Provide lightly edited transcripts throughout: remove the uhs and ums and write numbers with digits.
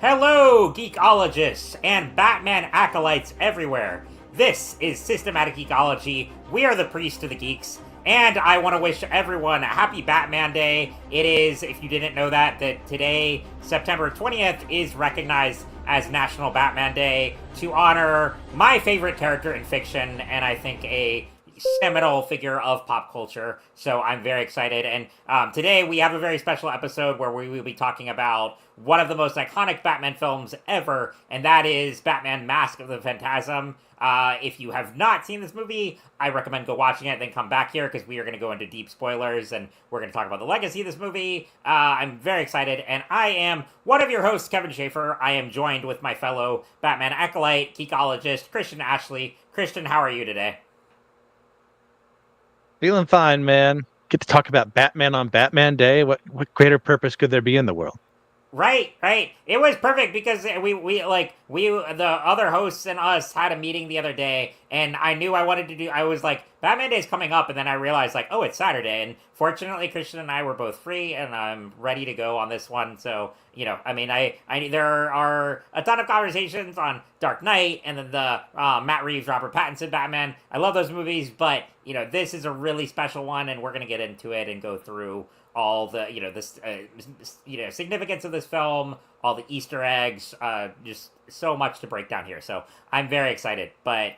Hello, geekologists and Batman acolytes everywhere. This is Systematic Geekology. We are the priest of the geeks, and I want to wish everyone a happy Batman Day. It is, if you didn't know that today, September 20th, is recognized as National Batman Day to honor my favorite character in fiction, and I think a seminal figure of pop culture. So I'm very excited. And today we have a very special episode where we will be talking about one of the most iconic Batman films ever, and that is Batman Mask of the Phantasm. If you have not seen this movie, I recommend go watching it, then come back here because we are going to go into deep spoilers and we're going to talk about the legacy of this movie. I'm very excited, and I am one of your hosts, Kevin Schaefer. I am joined with my fellow Batman acolyte, geekologist, Christian Ashley. Christian, how are you today? Feeling fine, man. Get to talk about Batman on Batman Day. What greater purpose could there be in the world? Right, right. It was perfect because we the other hosts and us had a meeting the other day, and I knew I wanted to do. I was like, Batman Day's coming up, and then I realized like, oh, it's Saturday, and fortunately, Christian and I were both free, and I'm ready to go on this one. So I mean, I there are a ton of conversations on Dark Knight, and then the Matt Reeves, Robert Pattinson Batman. I love those movies, but this is a really special one, and we're gonna get into it and go through all the this significance of this film, all the Easter eggs, just so much to break down here. So I'm very excited. But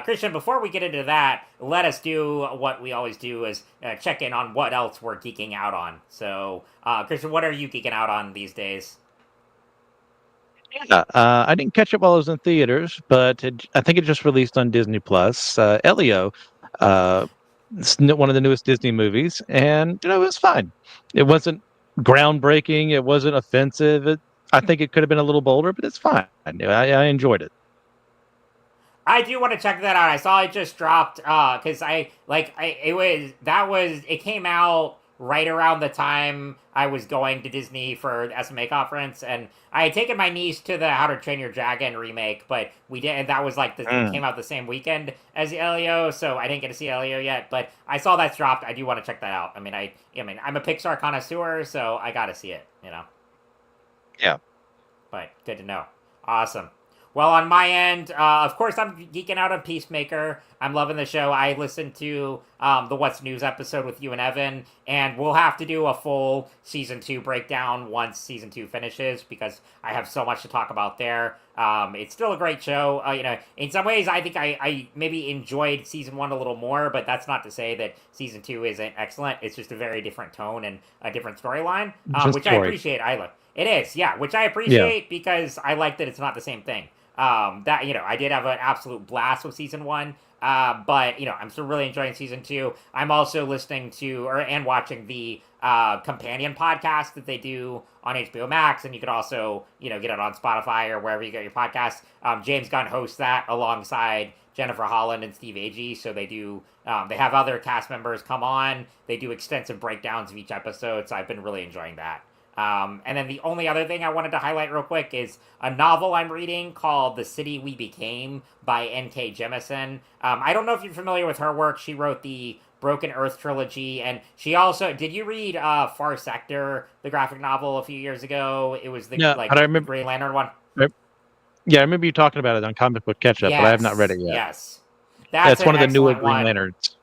Christian, before we get into that, let us do what we always do: is check in on what else we're geeking out on. So Christian, what are you geeking out on these days? Yeah, I didn't catch it while I was in theaters, but I think it just released on Disney Plus. Elio, uh, it's one of the newest Disney movies, and it was fine. It wasn't groundbreaking. It wasn't offensive. I think it could have been a little bolder, but it's fine. I enjoyed it. I do want to check that out. I saw it just dropped because it came out right around the time I was going to Disney for the SMA conference, and I had taken my niece to the How to Train Your Dragon remake, but we didn't. That was like it Mm. came out the same weekend as Elio, so I didn't get to see Elio yet. But I saw that's dropped. I do want to check that out. I mean, I'm a Pixar connoisseur, so I got to see it. Yeah. But good to know. Awesome. Well, on my end, of course, I'm geeking out on Peacemaker. I'm loving the show. I listened to the What's News episode with you and Evan, and we'll have to do a full season two breakdown once season two finishes because I have so much to talk about there. It's still a great show. In some ways, I think I maybe enjoyed season one a little more, but that's not to say that season two isn't excellent. It's just a very different tone and a different storyline, Just which I story. appreciate. I look. It is, yeah, which I Yeah. appreciate because I like that it's not the same thing. That I did have an absolute blast with season one. But I'm still really enjoying season two. I'm also listening to and watching the companion podcast that they do on HBO Max, and you could also get it on Spotify or wherever you get your podcasts. James Gunn hosts that alongside Jennifer Holland and Steve Agee. So they do. They have other cast members come on. They do extensive breakdowns of each episode. So I've been really enjoying that. And then the only other thing I wanted to highlight real quick is a novel I'm reading called The City We Became by N.K. Jemisin. I don't know if you're familiar with her work. She wrote the Broken Earth trilogy, and she also did you read Far Sector, the graphic novel a few years ago? It was the Yeah, but I the remember. Green Lantern one. Yeah, I remember you talking about it on Comic Book Catch Up, but I have not read Yes, it yet. yes, that's It's an one of the newer excellent Green one. Lanterns.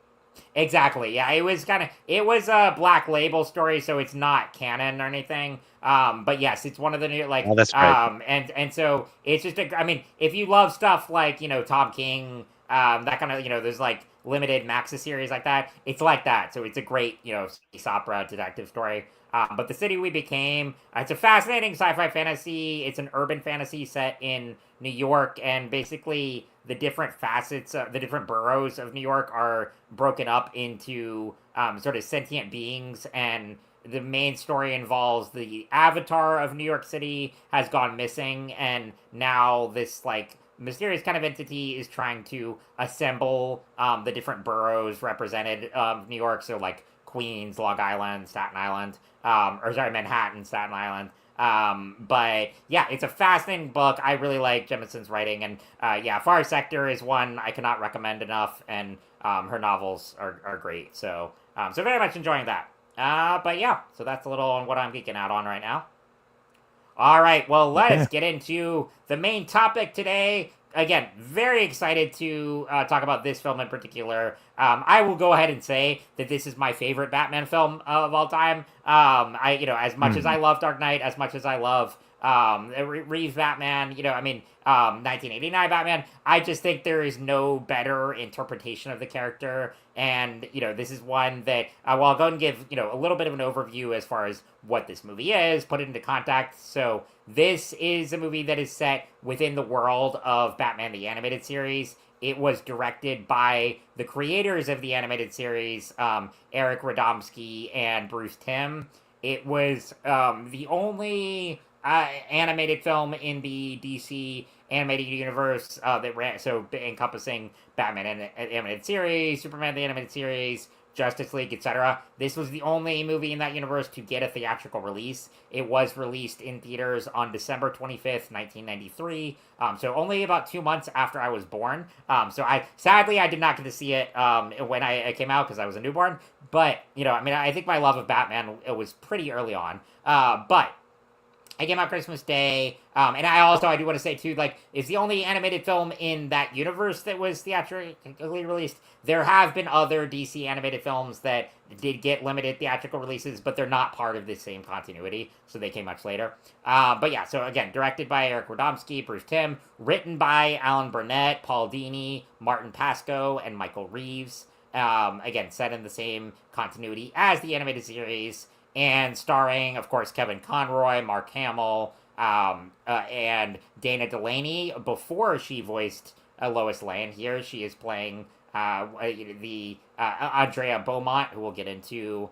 Exactly. Yeah, it was a Black Label story, so it's not canon or anything. But yes, it's one of the new Oh, that's great. and so it's just I mean, if you love stuff like Tom King, that kind of there's like limited Maxis series like that. It's like that. So it's a great space opera detective story. But the city we became, it's a fascinating sci-fi fantasy. It's an urban fantasy set in New York, and basically the different facets, the different boroughs of New York are broken up into sort of sentient beings, and the main story involves the avatar of New York City has gone missing, and now this like mysterious kind of entity is trying to assemble the different boroughs represented of New York. So like Queens, Long Island, Staten Island, or sorry, Manhattan, Staten Island. But yeah, it's a fascinating book. I really like Jemison's writing, and yeah, Far Sector is one I cannot recommend enough, and her novels are great. So very much enjoying that. But yeah, so that's a little on what I'm geeking out on right now. All right, well, let's Okay. get into the main topic today. Again, very excited to talk about this film in particular. I will go ahead and say that this is my favorite Batman film of all time. As much as Hmm. I love Dark Knight, as much as I love Reeves Batman, 1989 Batman, I just think there is no better interpretation of the character. And, this is one that, well, I'll go and give, a little bit of an overview as far as what this movie is, put it into context. So, this is a movie that is set within the world of Batman the Animated Series. It was directed by the creators of the animated series, Eric Radomski and Bruce Timm. It was the only animated film in the DC animated universe that ran, so encompassing Batman and animated series, Superman the animated series, Justice League, etc. This was the only movie in that universe to get a theatrical release. It was released in theaters on December 25th, 1993. So only about 2 months after I was born. So I did not get to see it when it came out because I was a newborn. But I think my love of Batman it was pretty early on. But it came out Christmas Day. And I do want to say too, like, it's the only animated film in that universe that was theatrically released. There have been other DC animated films that did get limited theatrical releases, but they're not part of the same continuity, so they came much later. But yeah, so again, directed by Eric Radomski, Bruce Timm, written by Alan Burnett, Paul Dini, Martin Pascoe, and Michael Reeves. Again, set in the same continuity as the animated series and starring, of course, Kevin Conroy, Mark Hamill, and Dana Delaney. Before she voiced Lois Lane, here she is playing the Andrea Beaumont, who we'll get into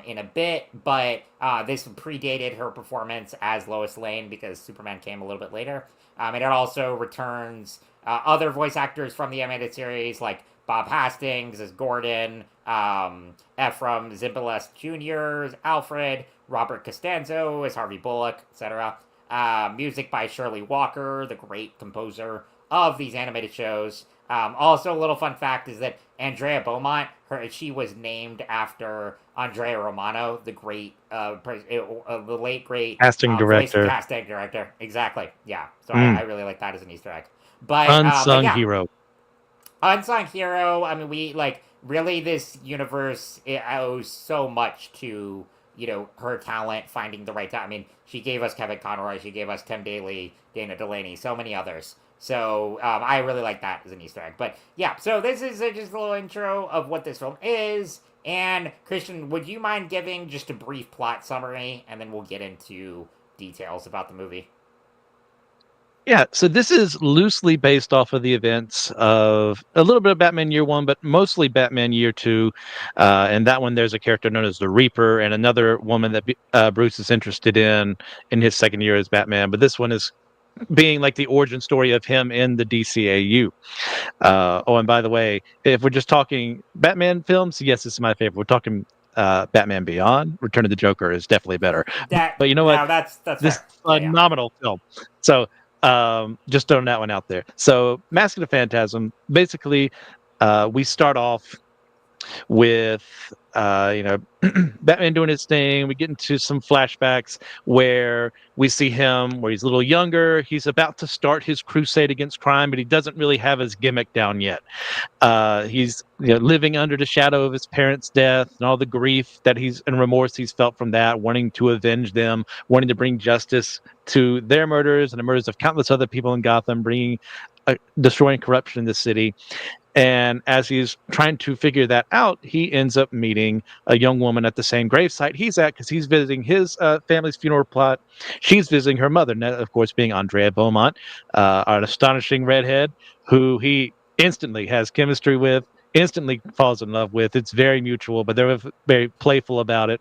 in a bit. But this predated her performance as Lois Lane because Superman came a little bit later. And it also returns other voice actors from the animated series, like Bob Hastings as Gordon, Ephraim Zimbalist Jr. as Alfred, Robert Costanzo as Harvey Bullock, etc. Music by Shirley Walker, the great composer of these animated shows. Also, a little fun fact is that Andrea Beaumont, she was named after Andrea Romano, the great, the late great Casting voice director, casting director. Exactly. Yeah. So I mm, really like that as an Easter egg. But unsung yeah, hero. unsung hero. I mean, we like really this universe. It owes so much to her talent, finding the right time. I mean, she gave us Kevin Conroy, she gave us Tim Daly, Dana Delaney, so many others. So I really like that as an Easter egg. But yeah, so this is just a little intro of what this film is. And Christian, would you mind giving just a brief plot summary, and then we'll get into details about the movie? Yeah, so this is loosely based off of the events of a little bit of Batman Year One, but mostly Batman Year Two. And that one, there's a character known as the Reaper, and another woman that Bruce is interested in his second year as Batman. But this one is being like the origin story of him in the DCAU. Oh, and by the way, if we're just talking Batman films, yes, this is my favorite. We're talking Batman Beyond. Return of the Joker is definitely better. That But you know what? now that's This fair. Yeah, yeah. phenomenal film. So just throwing that one out there. So Mask of the Phantasm, basically, we start off with you know Batman doing his thing. We get into some flashbacks where we see him where he's a little younger. He's about to start his crusade against crime, but he doesn't really have his gimmick down yet. He's living under the shadow of his parents' death and all the grief that he's and remorse he's felt from that, wanting to avenge them, wanting to bring justice to their murders and the murders of countless other people in Gotham, bringing destroying corruption in the city. And as he's trying to figure that out, he ends up meeting a young woman at the same gravesite he's at because he's visiting his family's funeral plot. She's visiting her mother, and that, of course, being Andrea Beaumont, an astonishing redhead who he instantly has chemistry with, instantly falls in love with. It's very mutual, but they're very playful about it.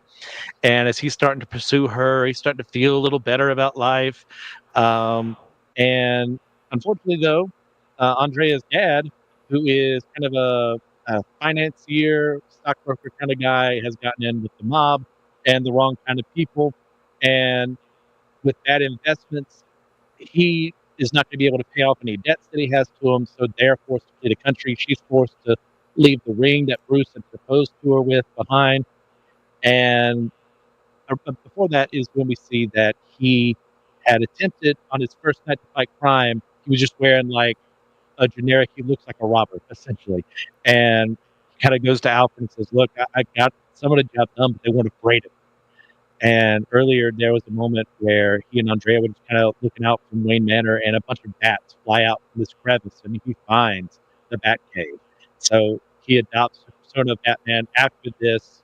And as he's starting to pursue her, he's starting to feel a little better about life. Um, and unfortunately, though, Andrea's dad, who is kind of a financier, stockbroker kind of guy, has gotten in with the mob and the wrong kind of people. And with bad investments, he is not going to be able to pay off any debts that he has to him. So they're forced to flee the country. She's forced to leave the ring that Bruce had proposed to her with behind. And but before that is when we see that he had attempted on his first night to fight crime. He was just wearing like a generic. He looks like a robber essentially, and he kind of goes to Alfred and says, "Look, I got some of the job done, but they weren't afraid of it." And earlier there was a moment where he and Andrea were just kind of looking out from Wayne Manor, and a bunch of bats fly out from this crevice, and he finds the Batcave. So he adopts the persona of Batman after this,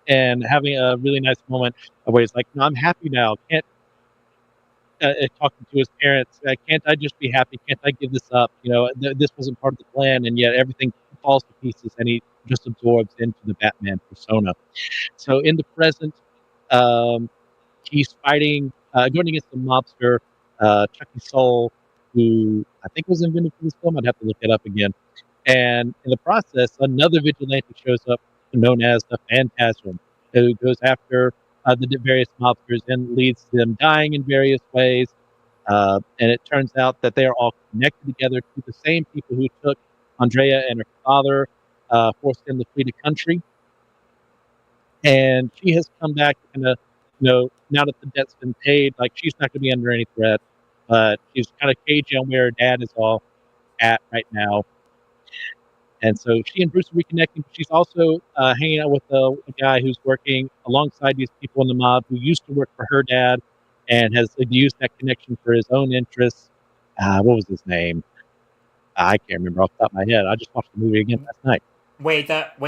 and having a really nice moment where he's like, "No, I'm happy now. Can't talking to his parents. Can't I just be happy? Can't I give this up? This wasn't part of the plan, and yet everything falls to pieces, and he just absorbs into the Batman persona." So in the present, um, he's fighting, going against the mobster, Chucky Soul, who I think was invented for this film. I'd have to look it up again. And in the process, another vigilante shows up known as the Phantasm, who goes after the various mobsters and leads them dying in various ways. And it turns out that they are all connected together to the same people who took Andrea and her father, forced them to flee the country. And she has come back to kind of, now that the debt's been paid, like she's not going to be under any threat, but she's kind of cagey on where her dad is all at right now. And so she and Bruce are reconnecting. She's also hanging out with a guy who's working alongside these people in the mob who used to work for her dad and has used that connection for his own interests. What was his name? I can't remember off the top of my head. I just watched the movie again last night.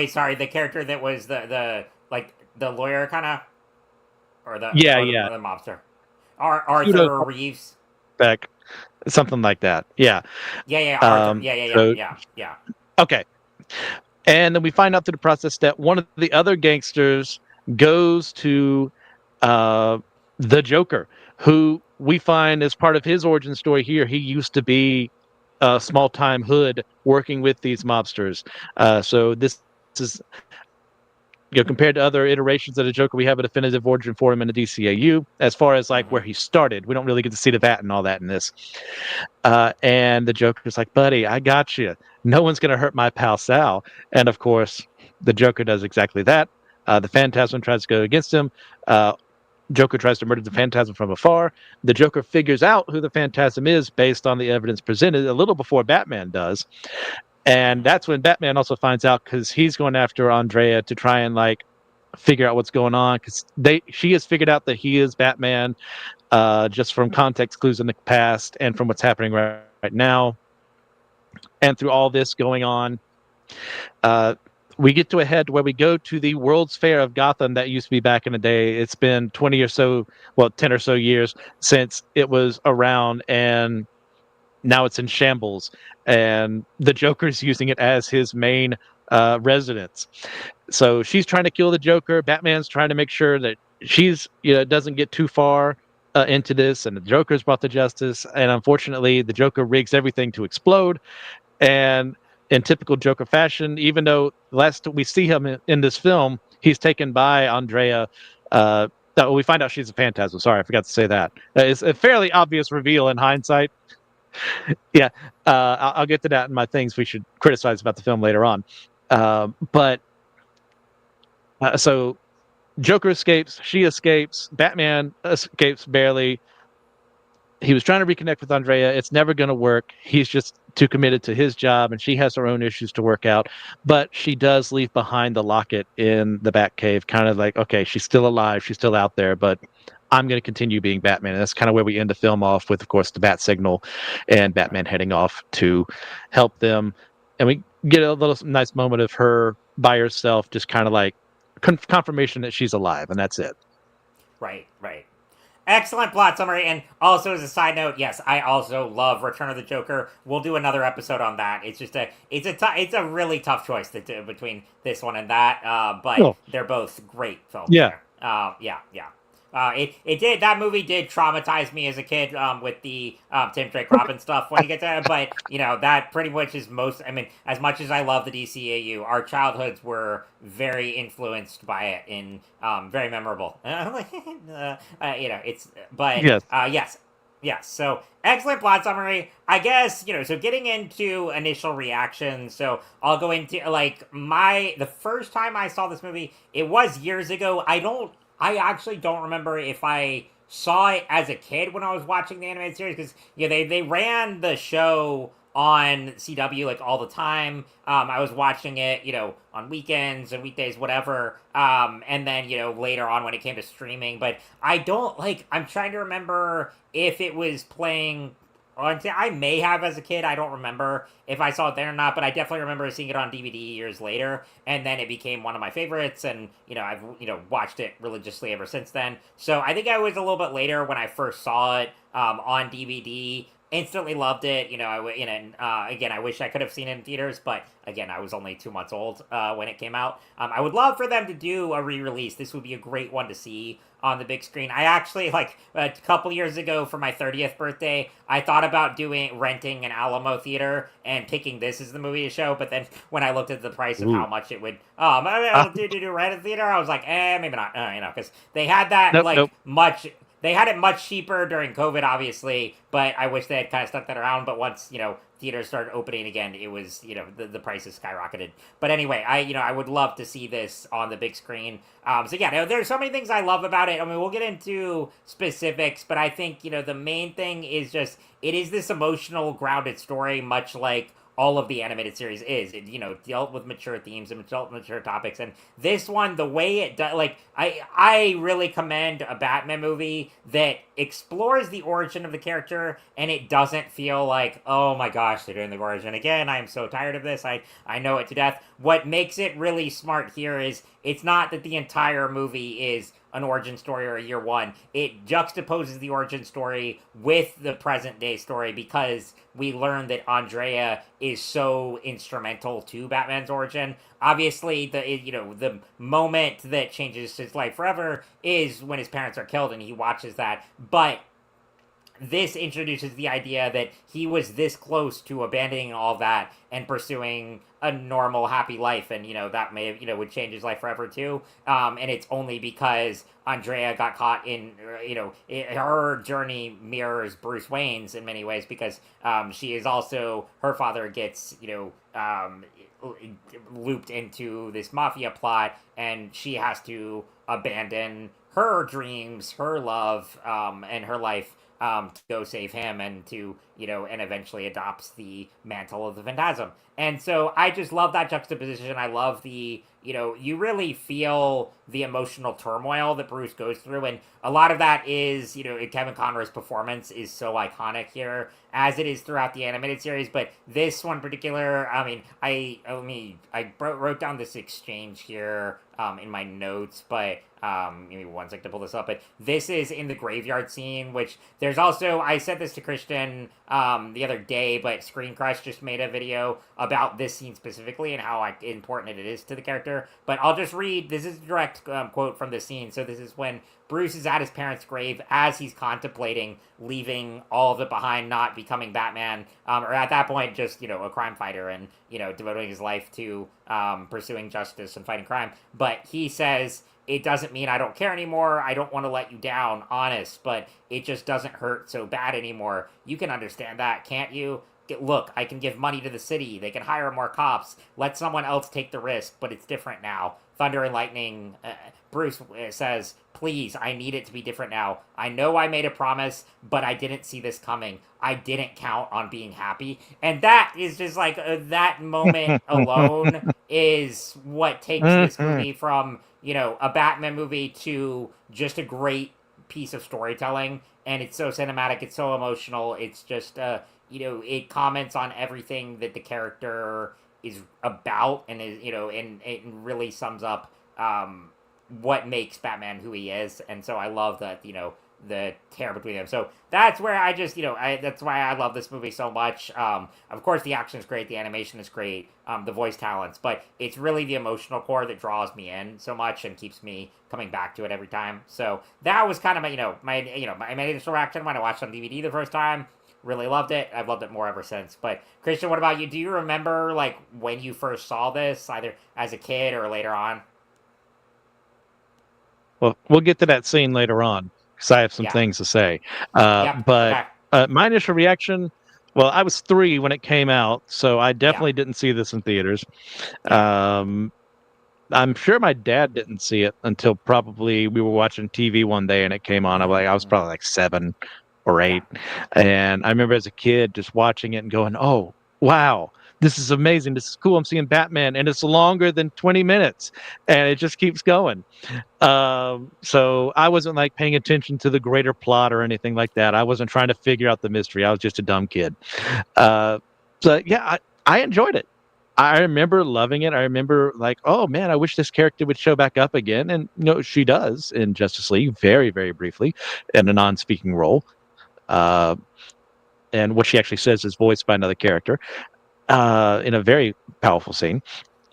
Sorry, the character that was the like the lawyer kind of, or Yeah, yeah. the mobster, Pseudo Arthur Reeves. back, something like that. Yeah. Yeah, Arthur. So Yeah. okay. And then we find out through the process that one of the other gangsters goes to uh, the Joker, who we find as part of his origin story here. He used to be a small time hood working with these mobsters. So this is, compared to other iterations of the Joker, we have a definitive origin for him in the DCAU. As far as like where Mm-hmm. he started, we don't really get to see the vat and all that in this. And the Joker's like, "Buddy, I got you. No one's gonna hurt my pal Sal." And of course, the Joker does exactly that. The Phantasm tries to go against him. Uh, Joker tries to murder the Phantasm from afar. The Joker figures out who the Phantasm is based on the evidence presented a little before Batman does. And Mm-hmm. that's when Batman also finds out, because he's going after Andrea to try and like figure out what's going on, because she has figured out that he is Batman, just from context clues in the past and from what's happening right now. And through all this going on, uh, we get to a head where we go to the World's Fair of Gotham that used to be back in the day. It's been 20 or so, well, 10 or so years since it was around, and now it's in shambles. And the Joker's using it as his main residence. So she's trying to kill the Joker. Batman's trying to make sure that she's, doesn't get too far into this, and the Joker's brought to justice. And unfortunately, the Joker rigs everything to explode. And in typical Joker fashion, even though last we see him in this film, he's taken by Andrea. We find out she's a phantasm. Sorry, I forgot to say that. It's a fairly obvious reveal in hindsight. Yeah, I'll get to that in my things we should criticize about the film later on. But so Joker escapes, she escapes, Batman escapes barely. He was trying to reconnect with Andrea. It's never going to work. He's just too committed to his job, and she has her own issues to work out. But she does leave behind the locket in the Batcave, kind of like, okay, she's still alive, she's still out there, but I'm going to continue being Batman. And that's kind of where we end the film off with, of course, the bat signal and Right. Batman heading off to help them. And we get a little nice moment of her by herself, just kind of like confirmation that she's alive, and that's it. Right. Excellent plot summary. And also, as a side note, yes, I also love Return of the Joker. We'll do another episode on that. It's just it's a really tough choice between this one and that. But Oh, they're both great films. yeah. There. Yeah. It did that movie did traumatize me as a kid with the Tim Drake Robin stuff when he gets there, but that pretty much is most. I mean, as much as I love the DCAU, our childhoods were very influenced by it in very memorable. It's but Yes. yes. So excellent plot summary. I guess so getting into initial reactions. So I'll go into like the first time I saw this movie. It was years ago. I actually don't remember if I saw it as a kid when I was watching the animated series because they ran the show on CW like all the time. I was watching it, on weekends and weekdays, whatever. And then later on when it came to streaming, but I don't like. I'm trying to remember if it was playing. I may have as a kid. I don't remember if I saw it there or not, but I definitely remember seeing it on DVD years later, and then it became one of my favorites. And I've watched it religiously ever since then. So I think I was a little bit later when I first saw it on DVD. Instantly loved it. Again, I wish I could have seen it in theaters, but again, I was only 2 months old when it came out. I would love for them to do a re-release. This would be a great one to see on the big screen. I actually like a couple years ago for my 30th birthday, I thought about doing renting an Alamo theater and picking this as the movie to show. But then when I looked at the price of how Ooh. much it would, Ah, do rent a theater, I was like, maybe not. Because they had that nope, like nope. much. They had it much cheaper during COVID, obviously, but I wish they had kind of stuck that around. But once theaters started opening again, it was the prices skyrocketed. But anyway, I would love to see this on the big screen. So yeah, there's so many things I love about it. I mean, we'll get into specifics, but I think the main thing is just it is this emotional, grounded story, much like all of the animated series is. It dealt with mature themes and dealt with mature topics, and this one, the way it does, like I really commend a Batman movie that explores the origin of the character, and it doesn't feel like, oh my gosh, they're doing the origin again. I am so tired of this. I know it to death. What makes it really smart here is it's not that the entire movie is an origin story or a year one. It juxtaposes the origin story with the present day story because we learn that Andrea is so instrumental to Batman's origin. Obviously, the moment that changes his life forever is when his parents are killed, and he watches that. But this introduces the idea that he was this close to abandoning all that and pursuing a normal happy life, and that may have would change his life forever too. And it's only because Andrea got caught in her journey mirrors Bruce Wayne's in many ways, because she is also, her father gets looped into this mafia plot, and she has to abandon her dreams, her love, and her life to go save him, and to and eventually adopts the mantle of the Phantasm. And so I just love that juxtaposition. I love the you really feel the emotional turmoil that Bruce goes through, and a lot of that is Kevin Conroy's performance is so iconic here, as it is throughout the animated series. But this one in particular, I mean, I wrote down this exchange here in my notes, but give me one sec to pull this up. But this is in the graveyard scene, which there's also, I said this to Christian the other day, but Screen Crush just made a video about this scene specifically and how important it is to the character. But I'll just read, this is a direct quote from the scene. So this is when Bruce is at his parents' grave as he's contemplating leaving all of it behind, not becoming Batman, or at that point just a crime fighter, and devoting his life to pursuing justice and fighting crime. But he says, it doesn't mean I don't care anymore. I don't want to let you down, honest, but it just doesn't hurt so bad anymore. You can understand that, can't you? Look, I can give money to the city. They can hire more cops. Let someone else take the risk, but it's different now. Thunder and Lightning, Bruce says, please, I need it to be different now. I know I made a promise, but I didn't see this coming. I didn't count on being happy. And that is just like, that moment alone is what takes this movie from, a Batman movie to just a great piece of storytelling. And it's so cinematic, it's so emotional, it's just, it comments on everything that the character is about, and is and it really sums up what makes Batman who he is. And so I love that the tear between them. So that's where I just that's why I love this movie so much. Of course, the action is great, the animation is great, the voice talents, but it's really the emotional core that draws me in so much and keeps me coming back to it every time. So that was kind of my initial reaction when I watched it on DVD the first time. Really loved it. I've loved it more ever since. But Christian, what about you? Do you remember like when you first saw this, either as a kid or later on? Well, we'll get to that scene later on because I have some Yeah. things to say. Yep. But Okay. my initial reaction, well, I was 3 when it came out, so I Yeah. definitely didn't see this in theaters. Yeah. Um, I'm sure my dad didn't see it until probably we were watching TV one day and it came on. I was Mm-hmm. probably like 7 or Yeah. 8, and I remember as a kid just watching it and going, "Oh, wow, this is amazing. This is cool. I'm seeing Batman, and it's longer than 20 minutes, and it just keeps going." So I wasn't like paying attention to the greater plot or anything like that. I wasn't trying to figure out the mystery. I was just a dumb kid. Uh, so yeah, I enjoyed it. I remember loving it. I remember like, oh man, I wish this character would show back up again. And she does in Justice League very, very briefly in a non-speaking role. Uh, and what she actually says is voiced by another character in a very powerful scene.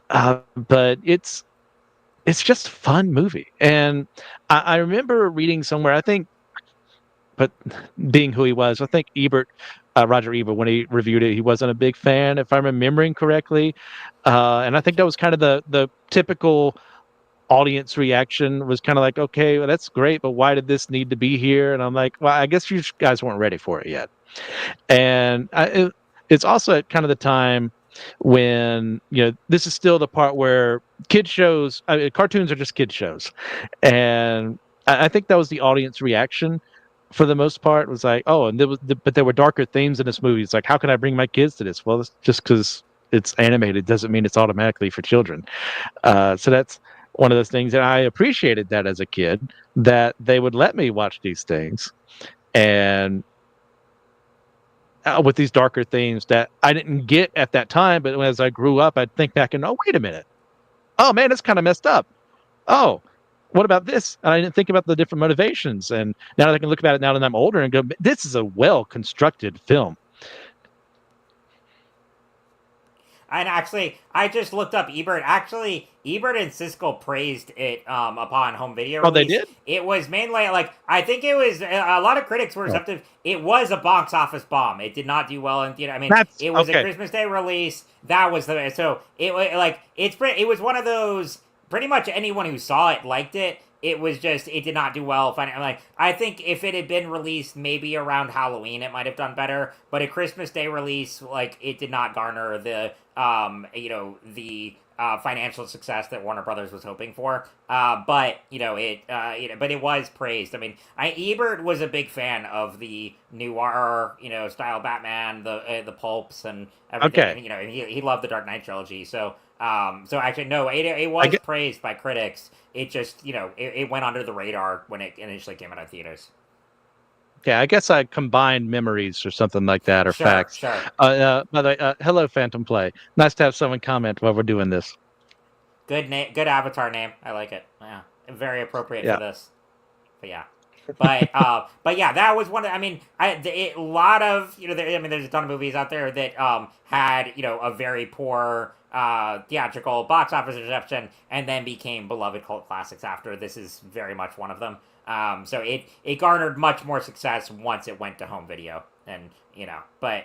But it's just a fun movie. And I remember reading somewhere, I think, but being who he was, I think Roger Ebert, when he reviewed it, he wasn't a big fan, if I'm remembering correctly. And I think that was kind of the typical audience reaction was kind of like, okay, well, that's great, but why did this need to be here? And I'm like, well, I guess you guys weren't ready for it yet. And it's also at kind of the time when this is still the part where kid shows, cartoons are just kid shows, and I think that was the audience reaction for the most part. Was like, oh, and but there were darker themes in this movie. It's like, how can I bring my kids to this? Well, it's just because it's animated doesn't mean it's automatically for children. So that's one of those things, and I appreciated that as a kid that they would let me watch these things, and with these darker themes that I didn't get at that time. But as I grew up, I'd think back and, oh, wait a minute. Oh man, it's kind of messed up. Oh, what about this? And I didn't think about the different motivations. And now that I can look at it now that I'm older and go, this is a well constructed film. And actually, I just looked up Ebert. Actually, Ebert and Siskel praised it upon home video Oh, they release. did? It was mainly like I think it was a lot of critics were Oh, receptive. It was a box office bomb. It did not do well in theater. I mean, that's it was a okay. Christmas Day release. That was the so it was one of those. Pretty much anyone who saw it liked it. It was just it did not do well. Like I think if it had been released maybe around Halloween, it might have done better. But a Christmas Day release, like it did not garner the the financial success that Warner Brothers was hoping for. But but it was praised. I mean, Ebert was a big fan of the noir, style Batman, the pulps and everything, Okay. and he loved the Dark Knight trilogy. So actually, no, it I was get, praised by critics. It just, it went under the radar when it initially came out of theaters. yeah, I guess I combined memories or something like that or Sure, facts. sure. By the way, hello, Phantom Play. Nice to have someone comment while we're doing this. Good name, good avatar name. I like it. Yeah, very appropriate for Yeah. this. But yeah, but yeah, that was one. I mean, a lot of I mean, there's a ton of movies out there that had a very poor theatrical box office reception, and then became beloved cult classics after. This is very much one of them. So it garnered much more success once it went to home video, and but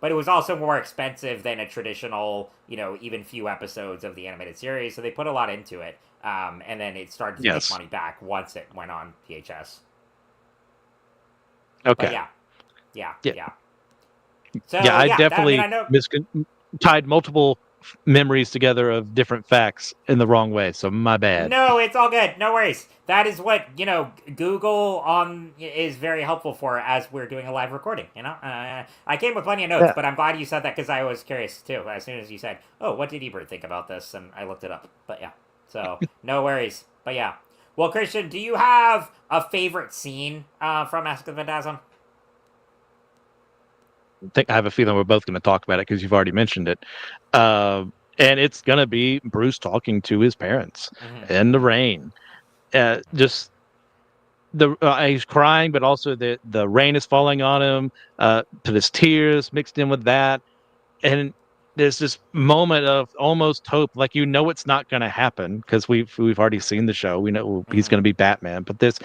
it was also more expensive than a traditional even few episodes of the animated series. So they put a lot into it, and then it started to make Yes. money back once it went on PHS. But Okay. yeah, yeah, Yeah. yeah. Yeah. So I yeah, I mean, definitely I know. tied multiple memories together of different facts in the wrong way. So my bad. No, it's all good. No worries. That is what Google is very helpful for as we're doing a live recording. I came with plenty of notes, Yeah. but I'm glad you said that because I was curious too. As soon as you said, "Oh, what did Ebert think about this?" and I looked it up. But yeah, so no worries. But yeah, well, Christian, do you have a favorite scene from Mask of the Phantasm? I have a feeling we're both going to talk about it because you've already mentioned it. And it's going to be Bruce talking to his parents Mm-hmm, in the mm-hmm. rain. Just he's crying, but also the rain is falling on him. To his tears mixed in with that, and there's this moment of almost hope, like it's not going to happen because we've already seen the show. We know he's Mm-hmm. going to be Batman, but this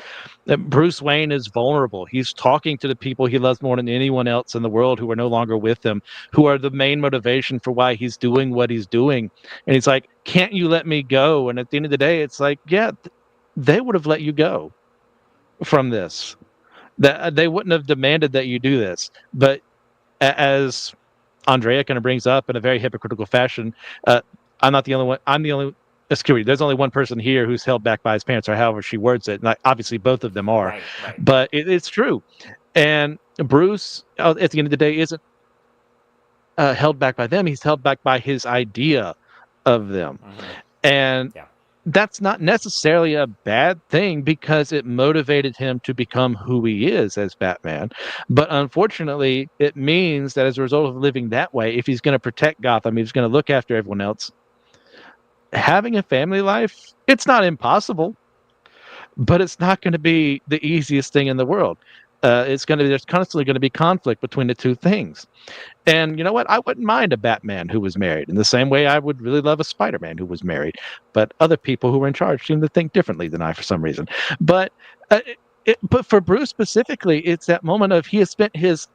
that Bruce Wayne is vulnerable. He's talking to the people he loves more than anyone else in the world who are no longer with him, who are the main motivation for why he's doing what he's doing. And he's like, "Can't you let me go?" And at the end of the day, it's like, yeah, they would have let you go from this. That they wouldn't have demanded that you do this, but as Andrea kind of brings up in a very hypocritical fashion. Uh, I'm not the only one. I'm the only. excuse me, there's only one person here who's held back by his parents, or however she words it. And obviously, both of them are, Right, right. but it's true. And Bruce, at the end of the day, isn't held back by them. He's held back by his idea of them. Hmm. And Yeah. that's not necessarily a bad thing because it motivated him to become who he is as Batman. But unfortunately, it means that as a result of living that way, if he's going to protect Gotham, he's going to look after everyone else. Having a family life, it's not impossible, but it's not going to be the easiest thing in the world. There's constantly going to be conflict between the two things. And you know what? I wouldn't mind a Batman who was married in the same way I would really love a Spider-Man who was married. But other people who were in charge seem to think differently than I for some reason. But but for Bruce specifically, it's that moment of he has spent his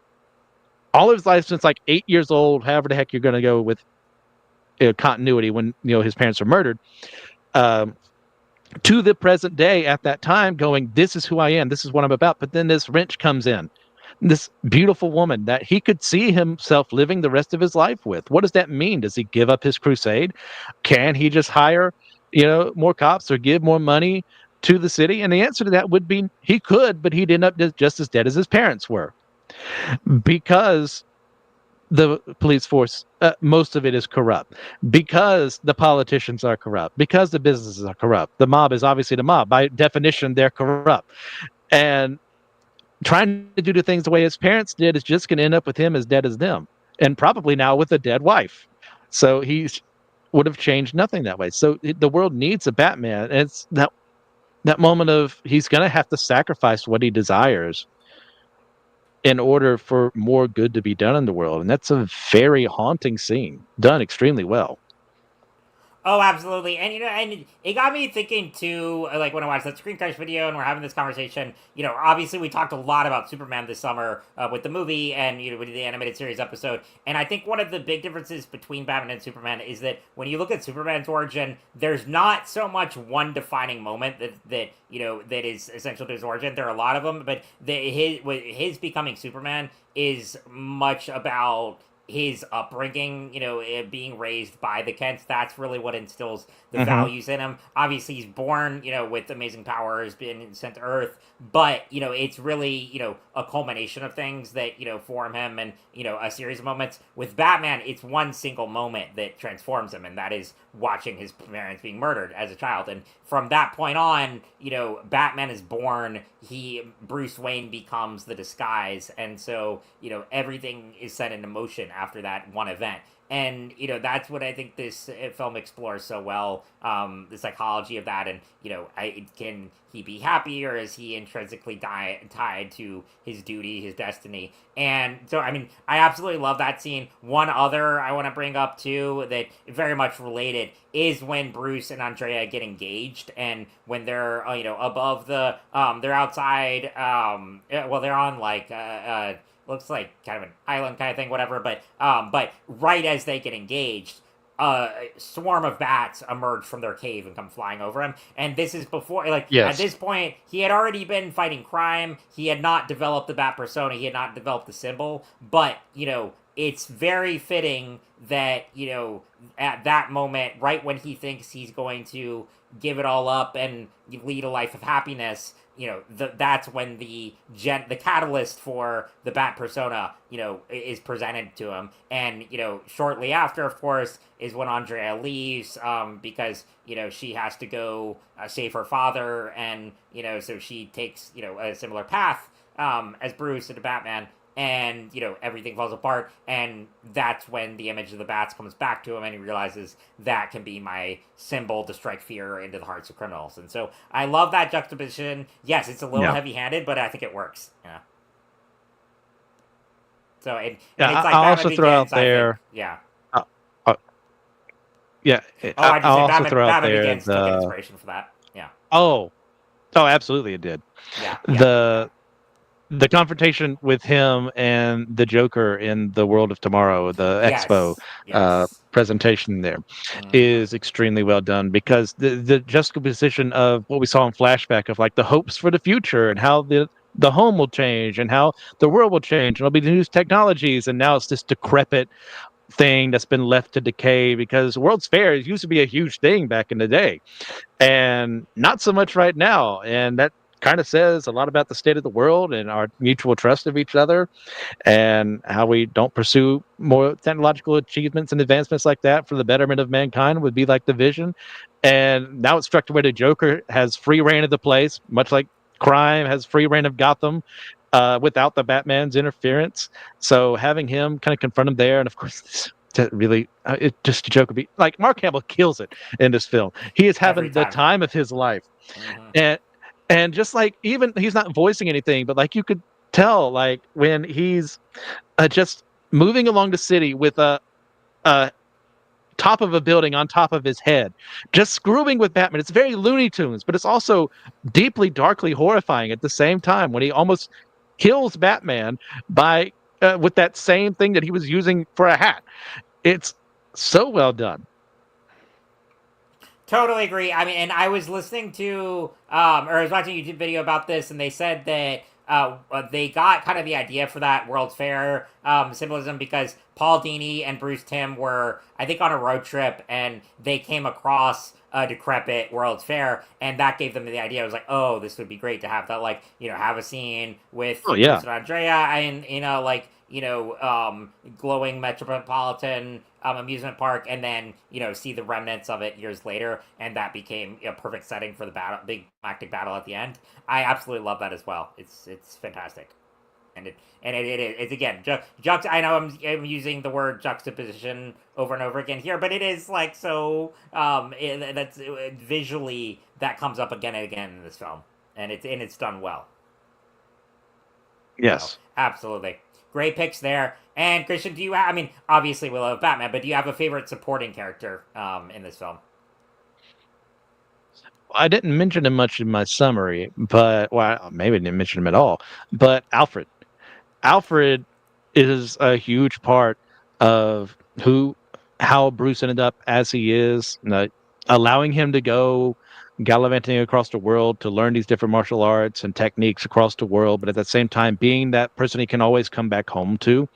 all of his life since like 8 years old, however the heck you're going to go with continuity when his parents are murdered. Um, to the present day at that time going, this is who I am, this is what I'm about. But then this wrench comes in, this beautiful woman that he could see himself living the rest of his life with. What does that mean? Does he give up his crusade? Can he just hire more cops or give more money to the city? And the answer to that would be he could, but he'd end up just as dead as his parents were, because the police force, most of it is corrupt, because the politicians are corrupt, because the businesses are corrupt. The mob is obviously the mob. By definition, they're corrupt. And trying to do the things the way his parents did is just going to end up with him as dead as them, and probably now with a dead wife. So he would have changed nothing that way. So the world needs a Batman. And it's that moment of he's going to have to sacrifice what he desires in order for more good to be done in the world. And that's a very haunting scene, done extremely well. Oh, absolutely, and and it got me thinking too. Like when I watched that Screen Crash video, and we're having this conversation. Obviously we talked a lot about Superman this summer with the movie, and with the animated series episode. And I think one of the big differences between Batman and Superman is that when you look at Superman's origin, there's not so much one defining moment that is essential to his origin. There are a lot of them, but his becoming Superman is much about his upbringing, being raised by the Kents. That's really what instills the Mm-hmm. values in him. Obviously, he's born, with amazing powers, being sent to Earth, but it's really, a culmination of things that form him, and a series of moments. With Batman, it's one single moment that transforms him, and that is watching his parents being murdered as a child. And from that point on, Batman is born. Bruce Wayne becomes the disguise, and so everything is set into motion after that one event. And that's what I think this film explores so well, the psychology of that. And can he be happy, or is he intrinsically tied to his duty, his destiny? And so I mean, I absolutely love that scene. One other I want to bring up too, that very much related, is when Bruce and Andrea get engaged, and when they're above the they're outside, well, they're on like looks like kind of an island kind of thing, whatever. But right as they get engaged, a swarm of bats emerge from their cave and come flying over him. And this is before, like, at Yes. this point, he had already been fighting crime. He had not developed the bat persona. He had not developed the symbol. But it's very fitting that at that moment, right when he thinks he's going to give it all up and lead a life of happiness, that's when the catalyst for the bat persona is presented to him. And shortly after, of course, is when Andrea leaves, because she has to go save her father. And so she takes a similar path as Bruce and Batman. And everything falls apart, and that's when the image of the bats comes back to him, and he realizes that can be my symbol to strike fear into the hearts of criminals. And so I love that juxtaposition. Yes, it's a little Yeah. heavy-handed, but I think it works. Yeah. So and Yeah. it's like I'll Batman also throw out Begins. I think. there. Yeah. Uh, uh, yeah. Oh, I just I'll say also Batman. throw out Batman there Begins took an the. inspiration for that. Yeah. Oh. Oh, absolutely, it did. Yeah. Yeah. Yeah. The the confrontation with him and the Joker in the World of Tomorrow, the Expo Yes. Yes. presentation there, Mm-hmm. is extremely well done, because the juxtaposition of what we saw in flashback of like the hopes for the future and how the home will change and how the world will change and there'll be new technologies, and now it's this decrepit thing that's been left to decay because World's Fair used to be a huge thing back in the day and not so much right now. And that kind of says a lot about the state of the world and our mutual trust of each other and how we don't pursue more technological achievements and advancements like that for the betterment of mankind would be like the vision. And now it's struck to where the Joker has free reign of the place, much like crime has free reign of Gotham. Without the Batman's interference, so having him kind of confront him there, and of course, to really, it just Joker be like Mark Hamill kills it in this film. He is Every having the time. time of his life, Hmm. and just like even he's not voicing anything, but like you could tell, like when he's just moving along the city with a top of a building on top of his head, just screwing with Batman. It's very Looney Tunes, but it's also deeply, darkly horrifying at the same time when he almost kills Batman by with that same thing that he was using for a hat. It's so well done. Totally agree. I mean, and I was listening to, or I was watching a YouTube video about this, and they said that they got kind of the idea for that World's Fair symbolism because Paul Dini and Bruce Timm were, I think, on a road trip, and they came across a decrepit World's Fair, and that gave them the idea. It was like, oh, this would be great to have that, like, have a scene with Oh Bruce yeah, and Andrea, and like glowing metropolitan amusement park, and then see the remnants of it years later, and that became a perfect setting for the battle, big climactic battle at the end. I absolutely love that as well. It's fantastic, and it's again I know I'm using the word juxtaposition over and over again here, but it is like so that's visually that comes up again and again in this film, and it's done well. So yes. absolutely, great picks there. And Christian, do you have? I mean, obviously we love Batman, but do you have a favorite supporting character in this film? I didn't mention him much in my summary, but well, maybe I didn't mention him at all. But Alfred. Alfred is a huge part of who how Bruce ended up as he is, allowing him to go gallivanting across the world to learn these different martial arts and techniques across the world, but at the same time being that person he can always come back home to.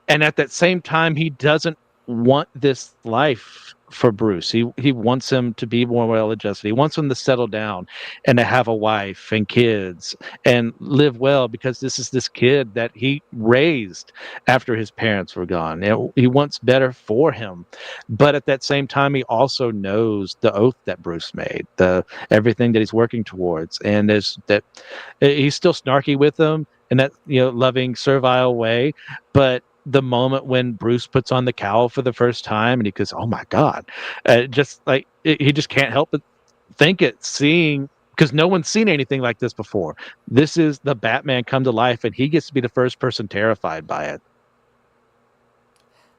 And at that same time, he doesn't want this life for Bruce. He wants him to be more well adjusted. He wants him to settle down and to have a wife and kids and live well because this is this kid that he raised after his parents were gone. He wants better for him. But at that same time, he also knows the oath that Bruce made, the everything that he's working towards. And there's that he's still snarky with him in that loving servile way, but the moment when Bruce puts on the cowl for the first time and he goes, "Oh my God," just like he just can't help but think it, seeing because no one's seen anything like this before. This is the Batman come to life, and he gets to be the first person terrified by it.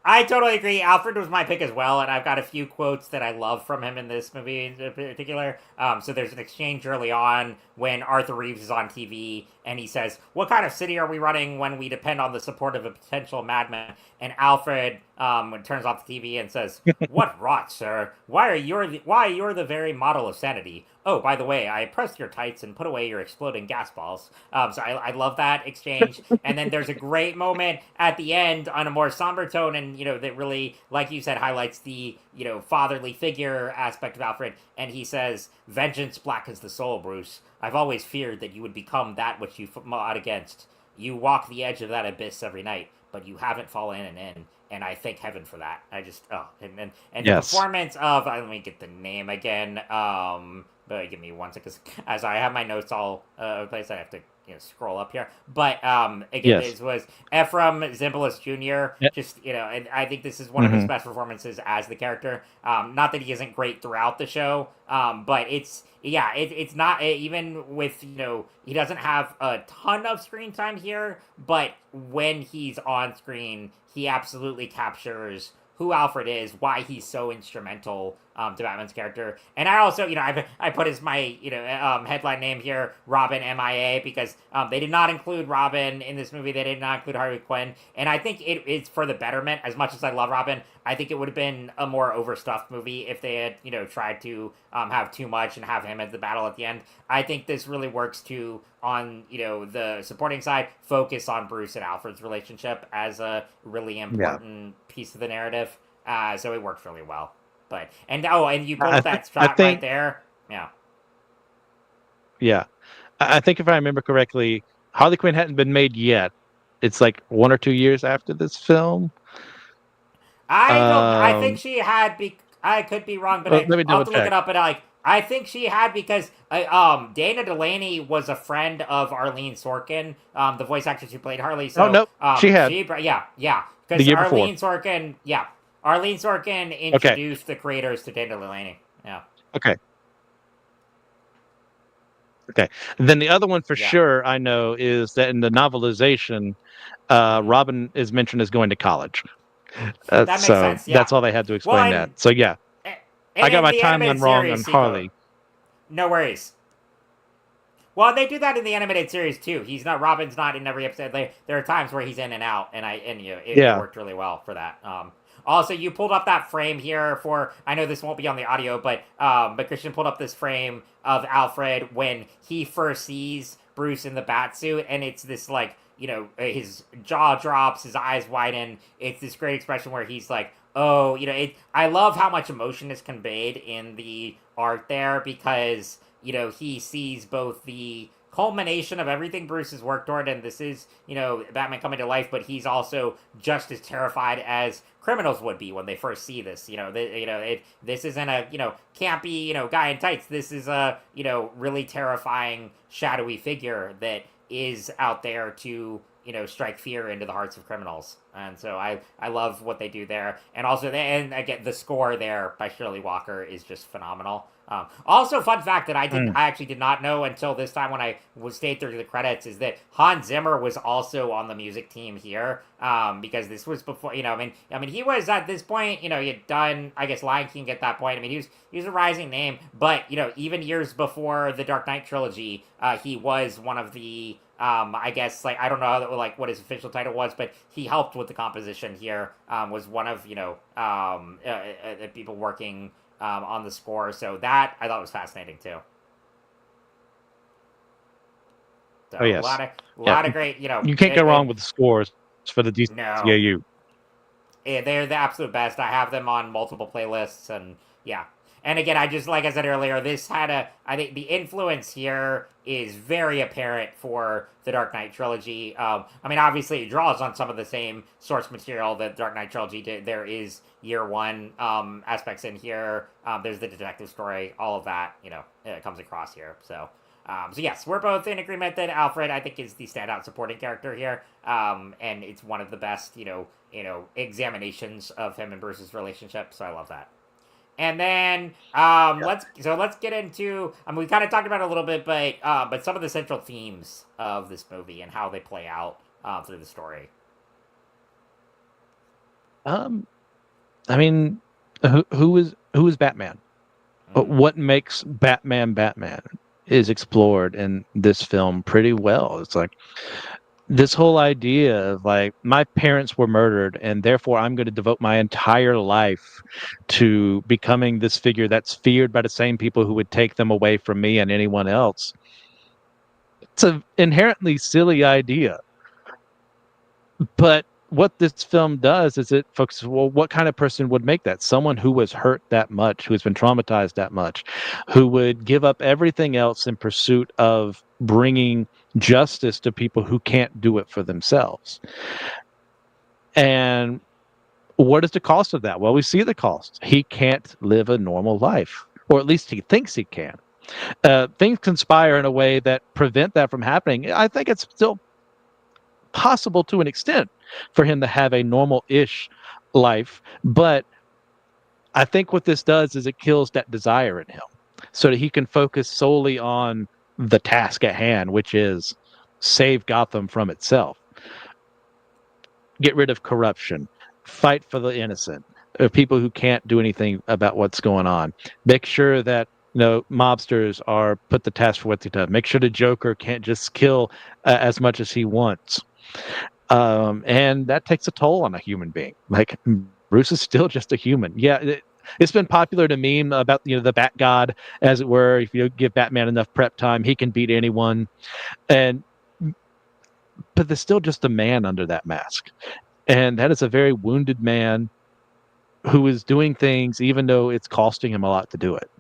I totally agree. Alfred was my pick as well, and I've got a few quotes that I love from him in this movie in particular. So there's an exchange early on when Arthur Reeves is on TV, and he says, "What kind of city are we running when we depend on the support of a potential madman?" And Alfred turns off the TV and says, "What rot, sir? Why you're the very model of sanity. Oh, by the way, I pressed your tights and put away your exploding gas balls." So I love that exchange. And then there's a great moment at the end on a more somber tone, and that really, like you said, highlights the fatherly figure aspect of Alfred. And he says, "Vengeance blackens the soul, Bruce. I've always feared that you would become that which you fought against. You walk the edge of that abyss every night, but you haven't fallen in. And I thank heaven for that." I just and the Yes. performance of let me get the name again. But give me one second, as I have my notes all place. I have to scroll up here. But again, Yes. this was Ephraim Zimbalist Jr. Yeah. Just and I think this is one of his Hmm. best performances as the character. Not that he isn't great throughout the show, but it's not even with he doesn't have a ton of screen time here, but when he's on screen, he absolutely captures who Alfred is, why he's so instrumental to Batman's character. And I also, I put as my, headline name here, Robin MIA, because they did not include Robin in this movie. They did not include Harley Quinn. And I think it's for the betterment. As much as I love Robin, I think it would have been a more overstuffed movie if they had, tried to have too much and have him as the battle at the end. I think this really works to, on, the supporting side, focus on Bruce and Alfred's relationship as a really Yeah. important piece of the narrative. So it worked really well. And you pulled I up th- that I shot right think there. Yeah. yeah. I think if I remember correctly, Harley Quinn hadn't been made yet. It's like 1 or 2 years after this film. I don't. I think Um, she had. I could be wrong, but Let me I'll have double to look check. it up. But I think she had because Dana Delaney was a friend of Arlene Sorkin, the voice actress who played Harley. Oh, So nope. She had yeah, the because year before. Arlene Sorkin Okay. introduced the creators to Dana Delaney. Yeah, Okay. Okay. Then the other one for yeah. sure I know is that in the novelization, Mm-hmm. Robin is mentioned as going to college. That makes So sense. Yeah. that's all they had to Well, explain that. So yeah, I and got in my the animated timeline wrong on series, Harley. no worries. Well, they do that in the animated series too. He's not Robin's not in every episode. There are times where he's in and out, and it Yeah. worked really well for that. Also, you pulled up that frame here for. I know this won't be on the audio, but Christian pulled up this frame of Alfred when he first sees Bruce in the bat suit, and it's this like his jaw drops, his eyes widen. It's this great expression where he's like, oh, I love how much emotion is conveyed in the art there because he sees both the culmination of everything Bruce has worked toward, and this is, Batman coming to life, but he's also just as terrified as criminals would be when they first see this. This isn't a, campy, guy in tights. This is a, really terrifying, shadowy figure that is out there to, strike fear into the hearts of criminals. And so I love what they do there. And also, and again, the score there by Shirley Walker is just phenomenal. Also, fun fact that Mm. I actually did not know until this time when I was stayed through the credits is that Hans Zimmer was also on the music team here. Because this was before, I mean, he was at this point, he had done, I guess, Lion King at that point. I mean, he was a rising name, but even years before the Dark Knight trilogy, he was one of the I guess like I don't know like what his official title was, but he helped with the composition here. Was one of people working on the score, so that I thought was fascinating too. Oh So yes. a Yeah. lot of great, You can't go wrong with the scores for the no, DCAU. they're the absolute best. I have them on multiple playlists, and yeah. And again, I just like I said earlier, this had I think the influence here is very apparent for the Dark Knight trilogy. I mean, obviously, it draws on some of the same source material that Dark Knight trilogy did. There is year one aspects in here. There's the detective story. All of that, it comes across here. So yes, we're both in agreement that Alfred, I think, is the standout supporting character here, and it's one of the best, examinations of him and Bruce's relationship. So I love that. And then let's get into. I mean, we kind of talked about it a little bit, but some of the central themes of this movie and how they play out through the story. Um, I mean, who is Batman? But Mm-hmm. what makes Batman Batman is explored in this film pretty well. It's like this whole idea of like my parents were murdered and therefore I'm going to devote my entire life to becoming this figure that's feared by the same people who would take them away from me and anyone else. It's an inherently silly idea, but what this film does is it focuses, well, what kind of person would make that? Someone who was hurt that much, who has been traumatized that much, who would give up everything else in pursuit of bringing justice to people who can't do it for themselves. And what is the cost of that? Well, we see the cost. He can't live a normal life, or at least he thinks he can. Things conspire in a way that prevent that from happening. I think it's still possible to an extent for him to have a normal-ish life, but I think what this does is it kills that desire in him so that he can focus solely on the task at hand, which is save Gotham from itself, get rid of corruption, fight for the innocent, people who can't do anything about what's going on. Make sure that mobsters are put the task for what they done. Make sure the Joker can't just kill as much as he wants. And that takes a toll on a human being. Like Bruce is still just a human. Yeah, it's been popular to meme about the Bat God, as it were. If you give Batman enough prep time, he can beat anyone. And but there's still just a man under that mask, and that is a very wounded man who is doing things even though it's costing him a lot to do it.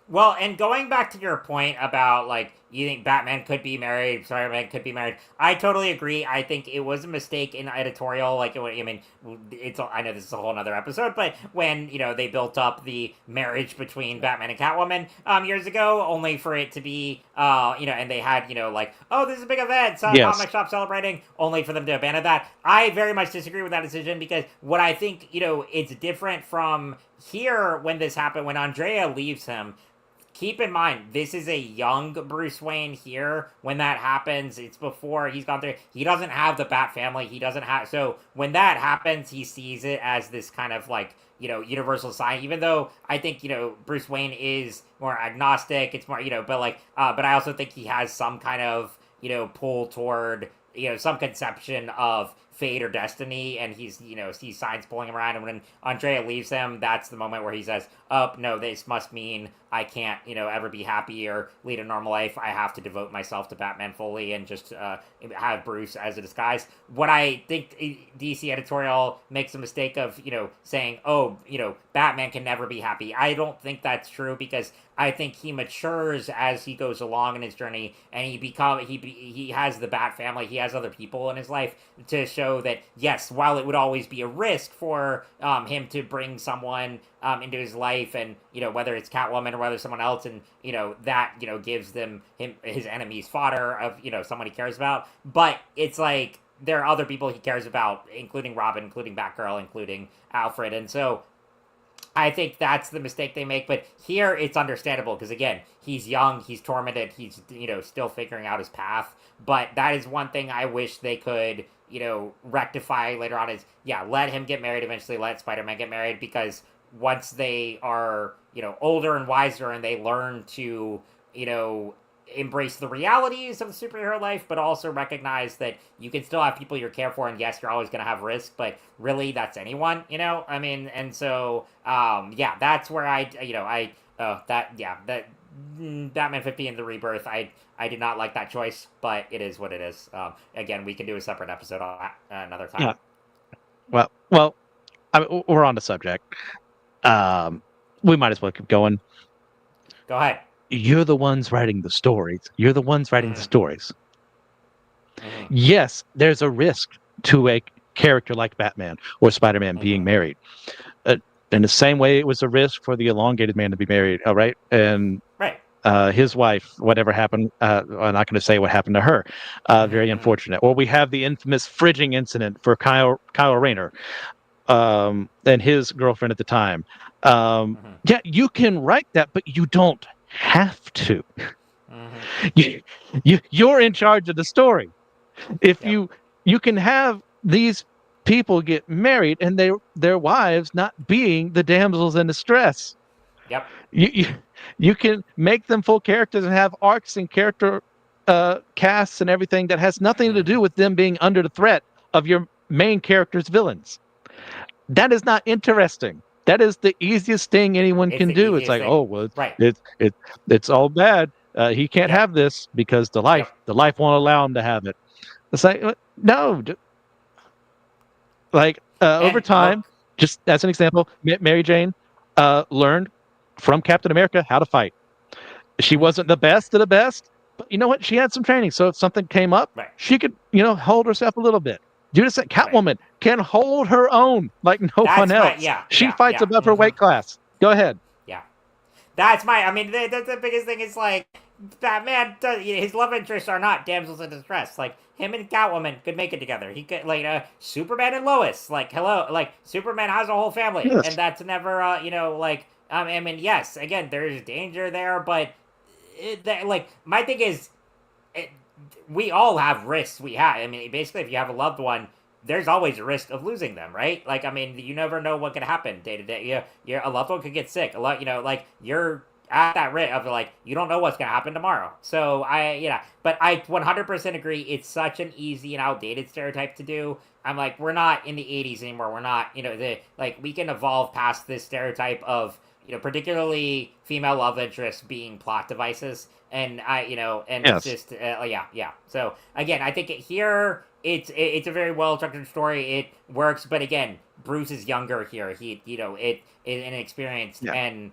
Well, and going back to your point about like you think Batman could be married, Spider-Man could be married, I totally agree. I think it was a mistake in editorial. Like, I mean, I know this is a whole other episode, but when they built up the marriage between Batman and Catwoman years ago, only for it to be and they had like, oh, this is a big event, so Yes. comic shop celebrating, only for them to abandon that. I very much disagree with that decision because what I think it's different from here when this happened when Andrea leaves him. Keep in mind, this is a young Bruce Wayne here. When that happens, it's before he's gone through. He doesn't have the Bat family. He doesn't have. So when that happens, he sees it as this kind of like universal sign. Even though I think Bruce Wayne is more agnostic. It's more but like but I also think he has some kind of pull toward some conception of fate or destiny, and he's sees signs pulling him around, and when Andrea leaves him, that's the moment where he says, oh no, this must mean I can't ever be happy or lead a normal life. I have to devote myself to Batman fully and just have Bruce as a disguise. What I think DC editorial makes a mistake of saying, oh, Batman can never be happy. I don't think that's true because I think he matures as he goes along in his journey, and he has the Bat family. He has other people in his life to show that yes, while it would always be a risk for him to bring someone into his life, and whether it's Catwoman or whether someone else, and that gives him his enemies fodder of someone he cares about. But it's like there are other people he cares about, including Robin, including Batgirl, including Alfred, and so I think that's the mistake they make. But here it's understandable because again, he's young, he's tormented, he's still figuring out his path. But that is one thing I wish they could rectify later on is let him get married eventually, let Spider-Man get married, because once they are older and wiser and they learn to embrace the realities of the superhero life, but also recognize that you can still have people you care for, and yes, you're always going to have risk, but really that's anyone, I mean, and so that's where that Batman 50 and the Rebirth, I did not like that choice, but it is what it is. Again, we can do a separate episode on that another time. Yeah. Well, I mean, we're on the subject. We might as well keep going. Go ahead. You're the ones writing the stories. You're the ones writing the stories. Mm-hmm. Yes, there's a risk to a character like Batman or Spider-Man being married. In the same way, it was a risk for the elongated man to be married. All right, and right. His wife, whatever happened, I'm not going to say what happened to her. Very unfortunate. Or we have the infamous fridging incident for Kyle Rayner and his girlfriend at the time. Yeah, you can write that, but you don't have to. You're in charge of the story. If you can have these people get married and their wives not being the damsels in distress. Yep. You can make them full characters and have arcs and character casts and everything that has nothing to do with them being under the threat of your main character's villains. That is not interesting. That is the easiest thing anyone can do. It's like, oh well, it's all bad. He can't have this because the life won't allow him to have it. It's like no. Like over time, just as an example, Mary Jane learned from Captain America how to fight. She wasn't the best of the best, but you know what? She had some training. So if something came up, she could hold herself a little bit. Catwoman can hold her own like no one else. She fights above her weight class. Go ahead. Yeah. I mean, the biggest thing is like, Batman, his love interests are not damsels in distress. Like, him and Catwoman could make it together. He could, like, Superman and Lois. Like, hello. Like, Superman has a whole family. Yes. And that's never, I mean, yes, again, there's danger there, but, my thing is, we all have risks. I mean, basically, if you have a loved one, there's always a risk of losing them, right? Like, I mean, you never know what could happen day to day. A loved one could get sick. A lot, like you're at that risk of like you don't know what's gonna happen tomorrow. So but I 100% agree. It's such an easy and outdated stereotype to do. I'm like, we're not in the 80s anymore. We're not, we can evolve past this stereotype of particularly female love interests being plot devices. And and it's Yes. just, yeah. So again, I think here it's a very well structured story. It works, but again, Bruce is younger here. He, it is inexperienced, Yeah. and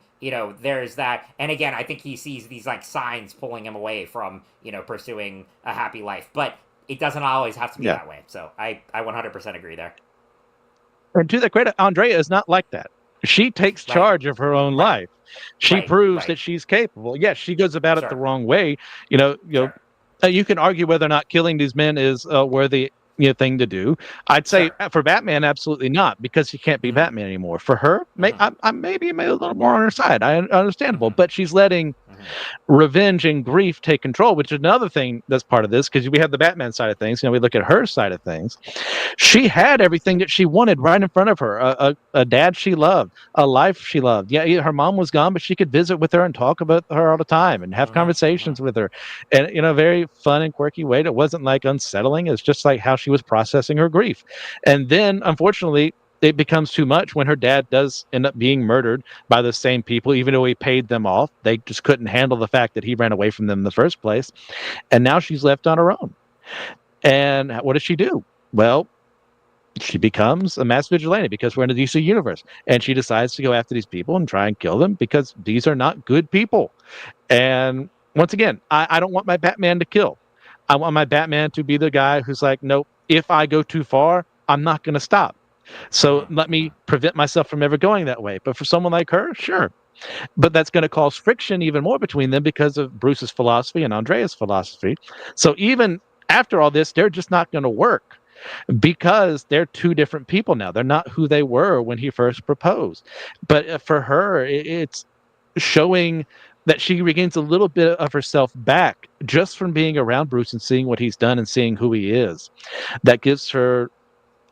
there's that. And again, I think he sees these like signs pulling him away from pursuing a happy life, but it doesn't always have to be Yeah. that way. So I 100% agree there. And to the credit, Andrea is not like that. She takes Right, charge of her own right, life. She proves right. that she's capable. Yes, she goes about it the Sure, wrong way. You know, you know, sure, you can argue whether or not killing these men is a worthy thing to do. I'd say sure. for Batman, absolutely not, because he can't be Mm-hmm. Batman anymore. For her, Mm-hmm. I maybe a little more on her side. Understandable, Mm-hmm. but she's letting Mm-hmm. revenge and grief take control, which is another thing that's part of this, because we have the Batman side of things. We look at her side of things. She had everything that she wanted right in front of her, a dad she loved, a life she loved. Yeah, her mom was gone, but she could visit with her and talk about her all the time and have Mm-hmm. Mm-hmm. conversations with her, and in a very fun and quirky way that wasn't like unsettling. It's just like how she was processing her grief. And then unfortunately it becomes too much when her dad does end up being murdered by the same people. Even though he paid them off, they just couldn't handle the fact that he ran away from them in the first place, and now she's left on her own. And what does she do? Well, she becomes a mass vigilante because we're in the DC universe, and she decides to go after these people and try and kill them because these are not good people. And once again, I don't want my Batman to kill. I want my Batman to be the guy who's like, nope, if I go too far, I'm not going to stop. So let Mm-hmm. me prevent myself from ever going that way. But for someone like her, sure. But that's going to cause friction even more between them because of Bruce's philosophy and Andrea's philosophy. So even after all this, they're just not going to work because they're two different people now. They're not who they were when he first proposed. But for her, it's showing that she regains a little bit of herself back just from being around Bruce and seeing what he's done and seeing who he is. That gives her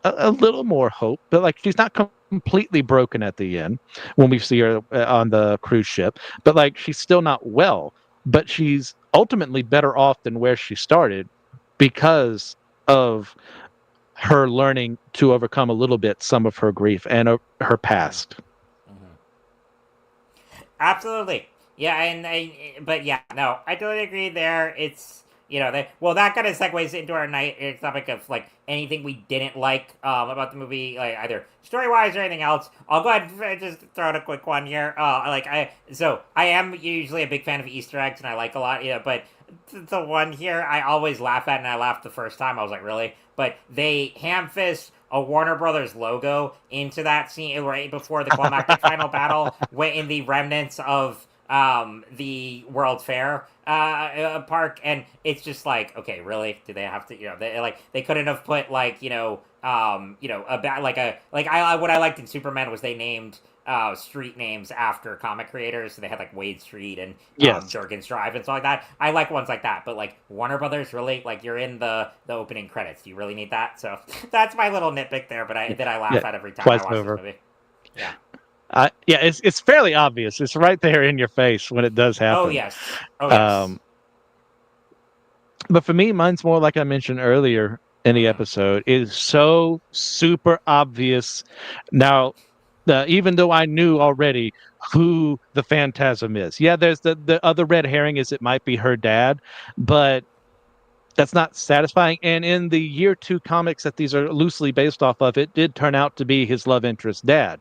a little more hope, but like she's not completely broken at the end when we see her on the cruise ship. But like she's still not well, but she's ultimately better off than where she started because of her learning to overcome a little bit some of her grief and her Mm-hmm. past. Mm-hmm. Absolutely. Yeah, but yeah, no, I totally agree there. It's, that kind of segues into our night topic of like anything we didn't like about the movie, like either story wise or anything else. I'll go ahead and just throw out a quick one here. I am usually a big fan of Easter eggs and I like a lot, but the one here I always laugh at, and I laughed the first time. I was like, really? But they ham fist a Warner Brothers logo into that scene right before the climactic final battle, in the remnants of the World Fair park, and it's just like, okay, really? Do they have to? They couldn't have put like a what I liked in Superman was they named street names after comic creators. So they had like Wade Street and Yes. Jurgens Drive and stuff like that. I like ones like that, but like Warner Brothers, really, like you're in the opening credits. Do you really need that? So that's my little nitpick there, but I Yeah. laugh at every time I Twice watch this over. movie. Yeah. Yeah, it's fairly obvious. It's right there in your face when it does Oh happen. yes. Oh yes. Um, but for me, mine's more like I mentioned earlier in the Mm-hmm. episode. It is so super obvious now. Even though I knew already who the Phantasm is, yeah, there's the other red herring is it might be her dad, but that's not satisfying. And in the year 2 comics that these are loosely based off of, it did turn out to be his love interest dad.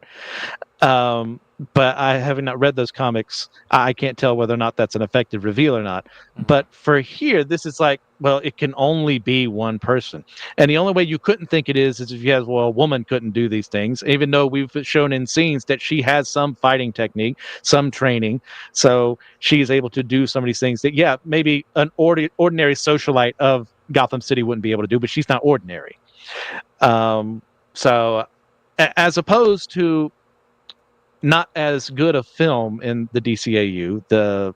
Um, but I having not read those comics, I can't tell whether or not that's an effective reveal or not. Mm-hmm. But for here, this is like, well, it can only be one person. And the only way you couldn't think it is if you had, well, a woman couldn't do these things, even though we've shown in scenes that she has some fighting technique, some training. So she's able to do some of these things that, yeah, maybe an ordinary socialite of Gotham City wouldn't be able to do, but she's not ordinary. So as opposed to not as good a film in the DCAU. The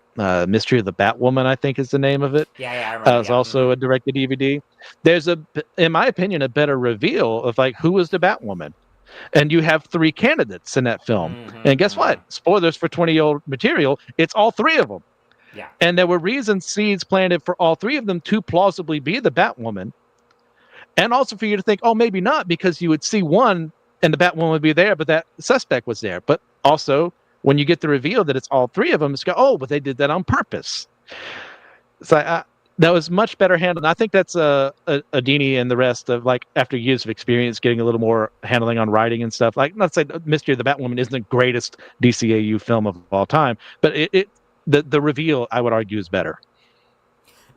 Mystery of the Batwoman, I think, is the name of it. Yeah, yeah, I remember. It's Yep. also a directed DVD. There's in my opinion, a better reveal of like who was the Batwoman, and you have three candidates in that film. And guess what? Mm-hmm. Spoilers for 20-year-old material. It's all three of them, Yeah. and there were reasons seeds planted for all three of them to plausibly be the Batwoman, and also for you to think, oh, maybe not, because you would see one and the Batwoman would be there, but that suspect was there. But also, when you get the reveal that it's all three of them, it's go, oh, but they did that on purpose. It's like that was much better handled. And I think that's Adini and the rest of like after years of experience, getting a little more handling on writing and stuff. Like, not to say Mystery of the Batwoman isn't the greatest DCAU film of all time, but the reveal I would argue is better.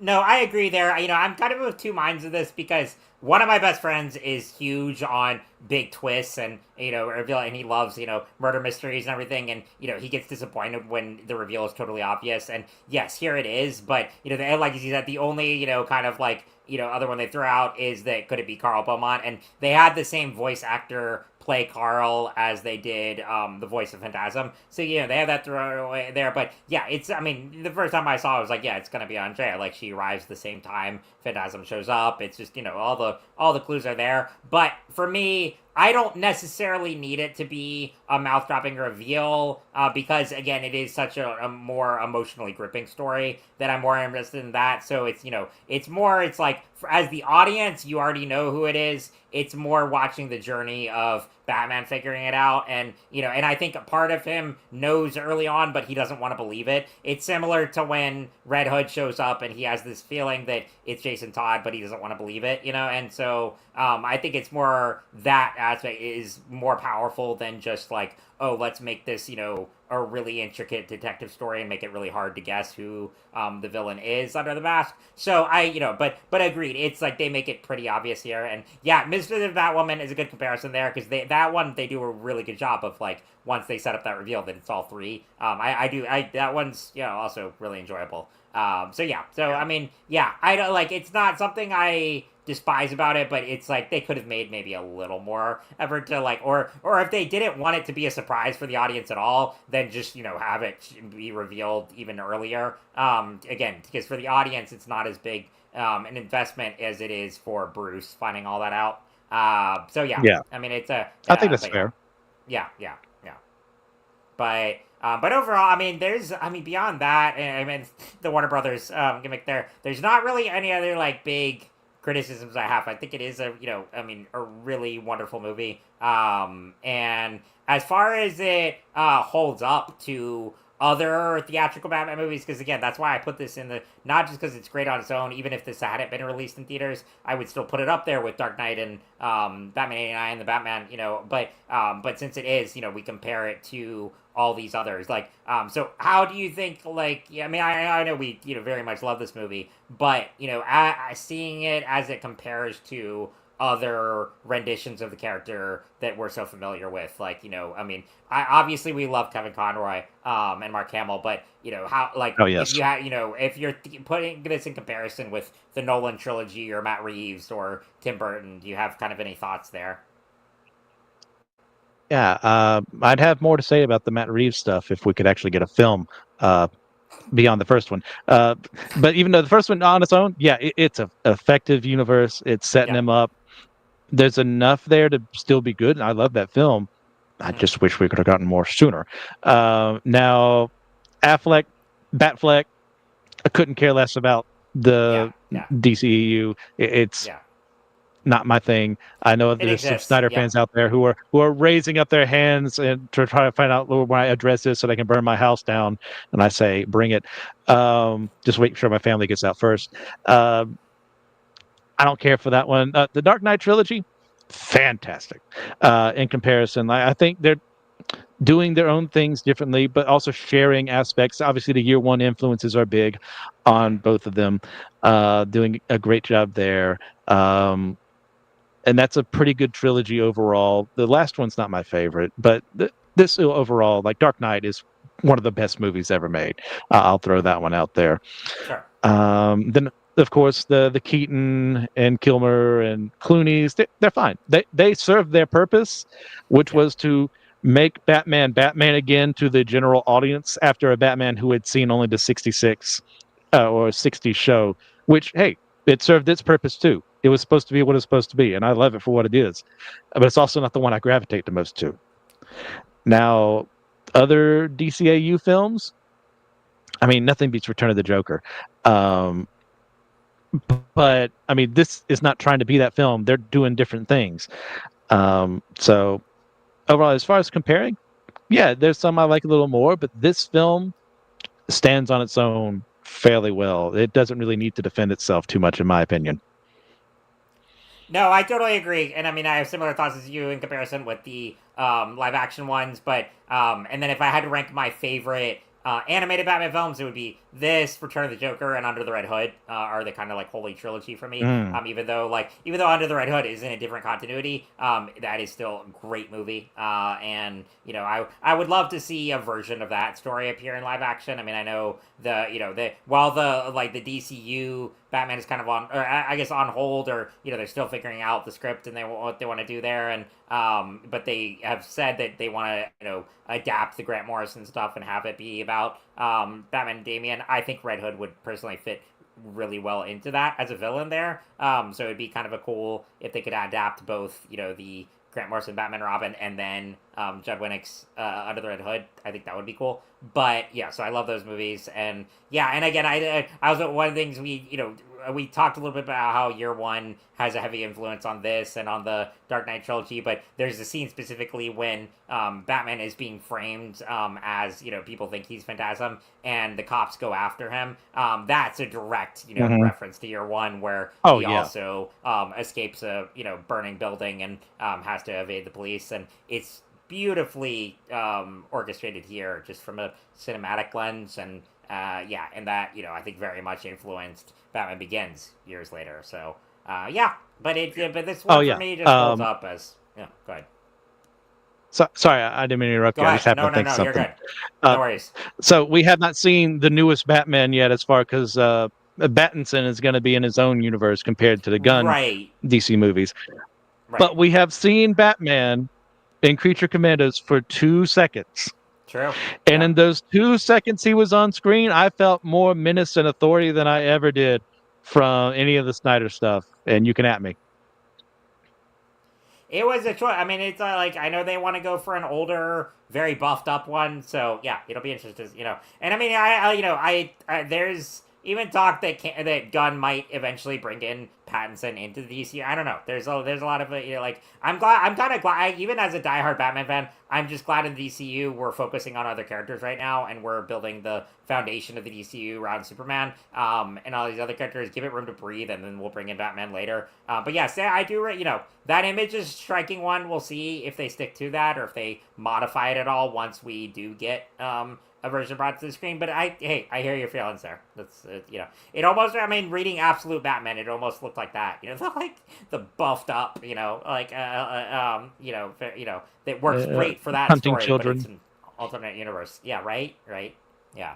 No, I agree there. I'm kind of of two minds of this because one of my best friends is huge on big twists and reveal, and he loves murder mysteries and everything, and he gets disappointed when the reveal is totally obvious. And yes, here it is, but like you said, the only kind of like other one they throw out is that could it be Carl Beaumont, and they had the same voice actor play Carl as they did the voice of Phantasm. So they have that throwaway there. But yeah, I mean, the first time I saw it, I was like, yeah, it's gonna be Andrea. Like she arrives the same time Phantasm shows up. It's just all the clues are there. But for me, I don't necessarily need it to be a mouth dropping reveal because again, it is such a more emotionally gripping story that I'm more interested in that. So it's more, it's like as the audience, you already know who it is. It's more watching the journey of Batman figuring it out, and and I think a part of him knows early on, but he doesn't want to believe it. It's similar to when Red Hood shows up and he has this feeling that it's Jason Todd, but he doesn't want to believe it, and so I think it's more that aspect is more powerful than just like, oh, let's make this a really intricate detective story and make it really hard to guess who the villain is under the mask. So but agreed. It's like they make it pretty obvious here, and yeah, Mr. the Batwoman is a good comparison there because that one they do a really good job of like once they set up that reveal that it's all three. I that one's also really enjoyable. So yeah, so I mean yeah, I don't like it's not something I despise about it, but it's like they could have made maybe a little more effort to like, or if they didn't want it to be a surprise for the audience at all, then just have it be revealed even earlier. Again, because for the audience, it's not as big an investment as it is for Bruce finding all that out. So yeah, Yeah, I mean I think that's but yeah, fair. yeah. But overall, I mean, beyond that, I mean, the Warner Brothers gimmick there. There's not really any other like big criticisms I have. I think it is a really wonderful movie. And as far as it holds up to other theatrical Batman movies, because again, that's why I put this in the not just because it's great on its own. Even if this hadn't been released in theaters, I would still put it up there with Dark Knight and Batman '89, the Batman. But since it is, we compare it to all these others. Like, so how do you think? Like, yeah, I mean, I know we very much love this movie, but seeing it as it compares to other renditions of the character that we're so familiar with, like I mean, obviously we love Kevin Conroy and Mark Hamill, but how like Oh if yes. you had if you're putting this in comparison with the Nolan trilogy or Matt Reeves or Tim Burton, do you have kind of any thoughts there? Yeah, I'd have more to say about the Matt Reeves stuff if we could actually get a film uh, beyond the first one. But even though the first one on its own, yeah, it's a effective universe. It's setting Yeah. him up. There's enough there to still be good. And I love that film. I Mm-hmm. just wish we could have gotten more sooner. Now, Affleck, Batfleck, I couldn't care less about Yeah. the Yeah. DCEU. It's Yeah. not my thing. I know that It there's some exists. Snyder Yep. fans out there who are raising up their hands and to try to find out where my address is so they can burn my house down. And I say, bring it. Just wait sure my family gets out first. Um, I don't care for that one. The Dark Knight trilogy, fantastic. In comparison, I think they're doing their own things differently, but also sharing aspects. Obviously, the year one influences are big Mm-hmm. on both of them. Doing a great job there. And that's a pretty good trilogy overall. The last one's not my favorite, but this overall, like Dark Knight, is one of the best movies ever made. I'll throw Mm-hmm. that one out there. Sure. Then, of course, the Keaton and Kilmer and Clooney's, they're fine. They served their purpose, which Yeah. was to make Batman Batman again to the general audience after a Batman who had seen only the 66 or 60 show, which, hey, it served its purpose too. It was supposed to be what it's supposed to be, and I love it for what it is. But it's also not the one I gravitate the most to. Now, other DCAU films, I mean, nothing beats Return of the Joker. Um, but I mean, this is not trying to be that film. They're doing different things. So overall, as far as comparing, yeah, there's some I like a little more, but this film stands on its own fairly well. It doesn't really need to defend itself too much, in my opinion. No, I totally agree, and I mean I have similar thoughts as you in comparison with the live action ones. But and then if I had to rank my favorite animated Batman films, it would be this, Return of the Joker, and Under the Red Hood are the kind of like holy trilogy for me. Mm. Even though Under the Red Hood is in a different continuity, that is still a great movie. And I would love to see a version of that story appear in live action. I mean I know the while the DCU Batman is kind of on, or I guess on hold, or they're still figuring out the script and what they want to do there, and but they have said that they want to adapt the Grant Morrison stuff and have it be about Batman and Damian. I think Red Hood would personally fit really well into that as a villain there. So it'd be kind of a cool if they could adapt both the Grant Morrison Batman Robin and then Judd Winnick's Under the Red Hood. I think that would be cool. But yeah, so I love those movies, and yeah, and again, I was one of the things we talked a little bit about how Year One has a heavy influence on this and on the Dark Knight trilogy, but there's a scene specifically when Batman is being framed as people think he's Phantasm, and the cops go after him. That's a direct Hmm. reference to Year One, where Oh he yeah. also escapes a burning building and has to evade the police, and it's beautifully orchestrated here, just from a cinematic lens, and yeah, and that I think very much influenced Batman Begins years later. So yeah, but this Oh one for yeah. me just holds up as Go ahead, Sorry, I didn't mean to interrupt go you. I just ahead. happened No, to no, think no, you're something. good. Uh, No worries. so we have not seen the newest Batman yet, as far because Battinson is going to be in his own universe compared to the Gunn Right, DC movies. right. But we have seen Batman in Creature Commandos for 2 seconds. True. And Yeah. in those 2 seconds he was on screen, I felt more menace and authority than I ever did from any of the Snyder stuff. And you can at me. It was a choice. I mean, it's like I know they want to go for an older, very buffed up one. So yeah, it'll be interesting. And I mean, I there's even talk that Gunn might eventually bring in Pattinson into the DC. I don't know. There's a lot of like I'm kind of glad. Even as a diehard Batman fan, I'm just glad in the DCU we're focusing on other characters right now, and we're building the foundation of the DCU around Superman, and all these other characters. Give it room to breathe, and then we'll bring in Batman later. But yes, I do. That image is striking one. We'll see if they stick to that or if they modify it at all once we do get a version brought to the screen. But I hear your feelings there. That's it almost. I mean, reading Absolute Batman, it almost looked like that. Like the buffed up. That works Uh, great for that Hunting story, but it's children. an alternate universe. Yeah, right, right. Yeah,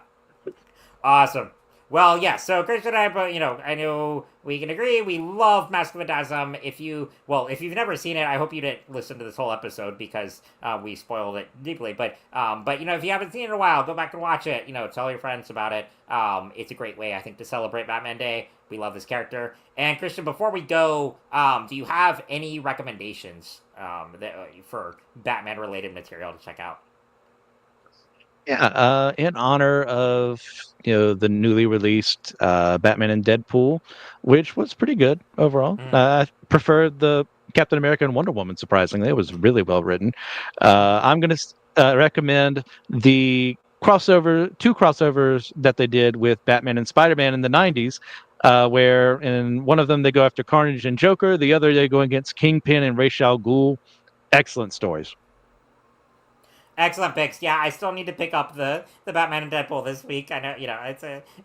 awesome. Well, yeah. So Christian and I, but I know we can agree. We love Mask of Phantasm. If you've never seen it, I hope you didn't listen to this whole episode because we spoiled it deeply. But if you haven't seen it in a while, go back and watch it. Tell your friends about it. It's a great way, I think, to celebrate Batman Day. We love this character. And Christian, before we go, do you have any recommendations for Batman related material to check out? Yeah, in honor of the newly released Batman and Deadpool, which was pretty good overall. Mm. I preferred the Captain America and Wonder Woman. Surprisingly, it was really well written. I'm going to recommend the two crossovers that they did with Batman and Spider-Man in the '90s. Where in one of them they go after Carnage and Joker, the other they go against Kingpin and Ra's al Ghul. Excellent stories. Excellent picks. Yeah, I still need to pick up the Batman and Deadpool this week. I know,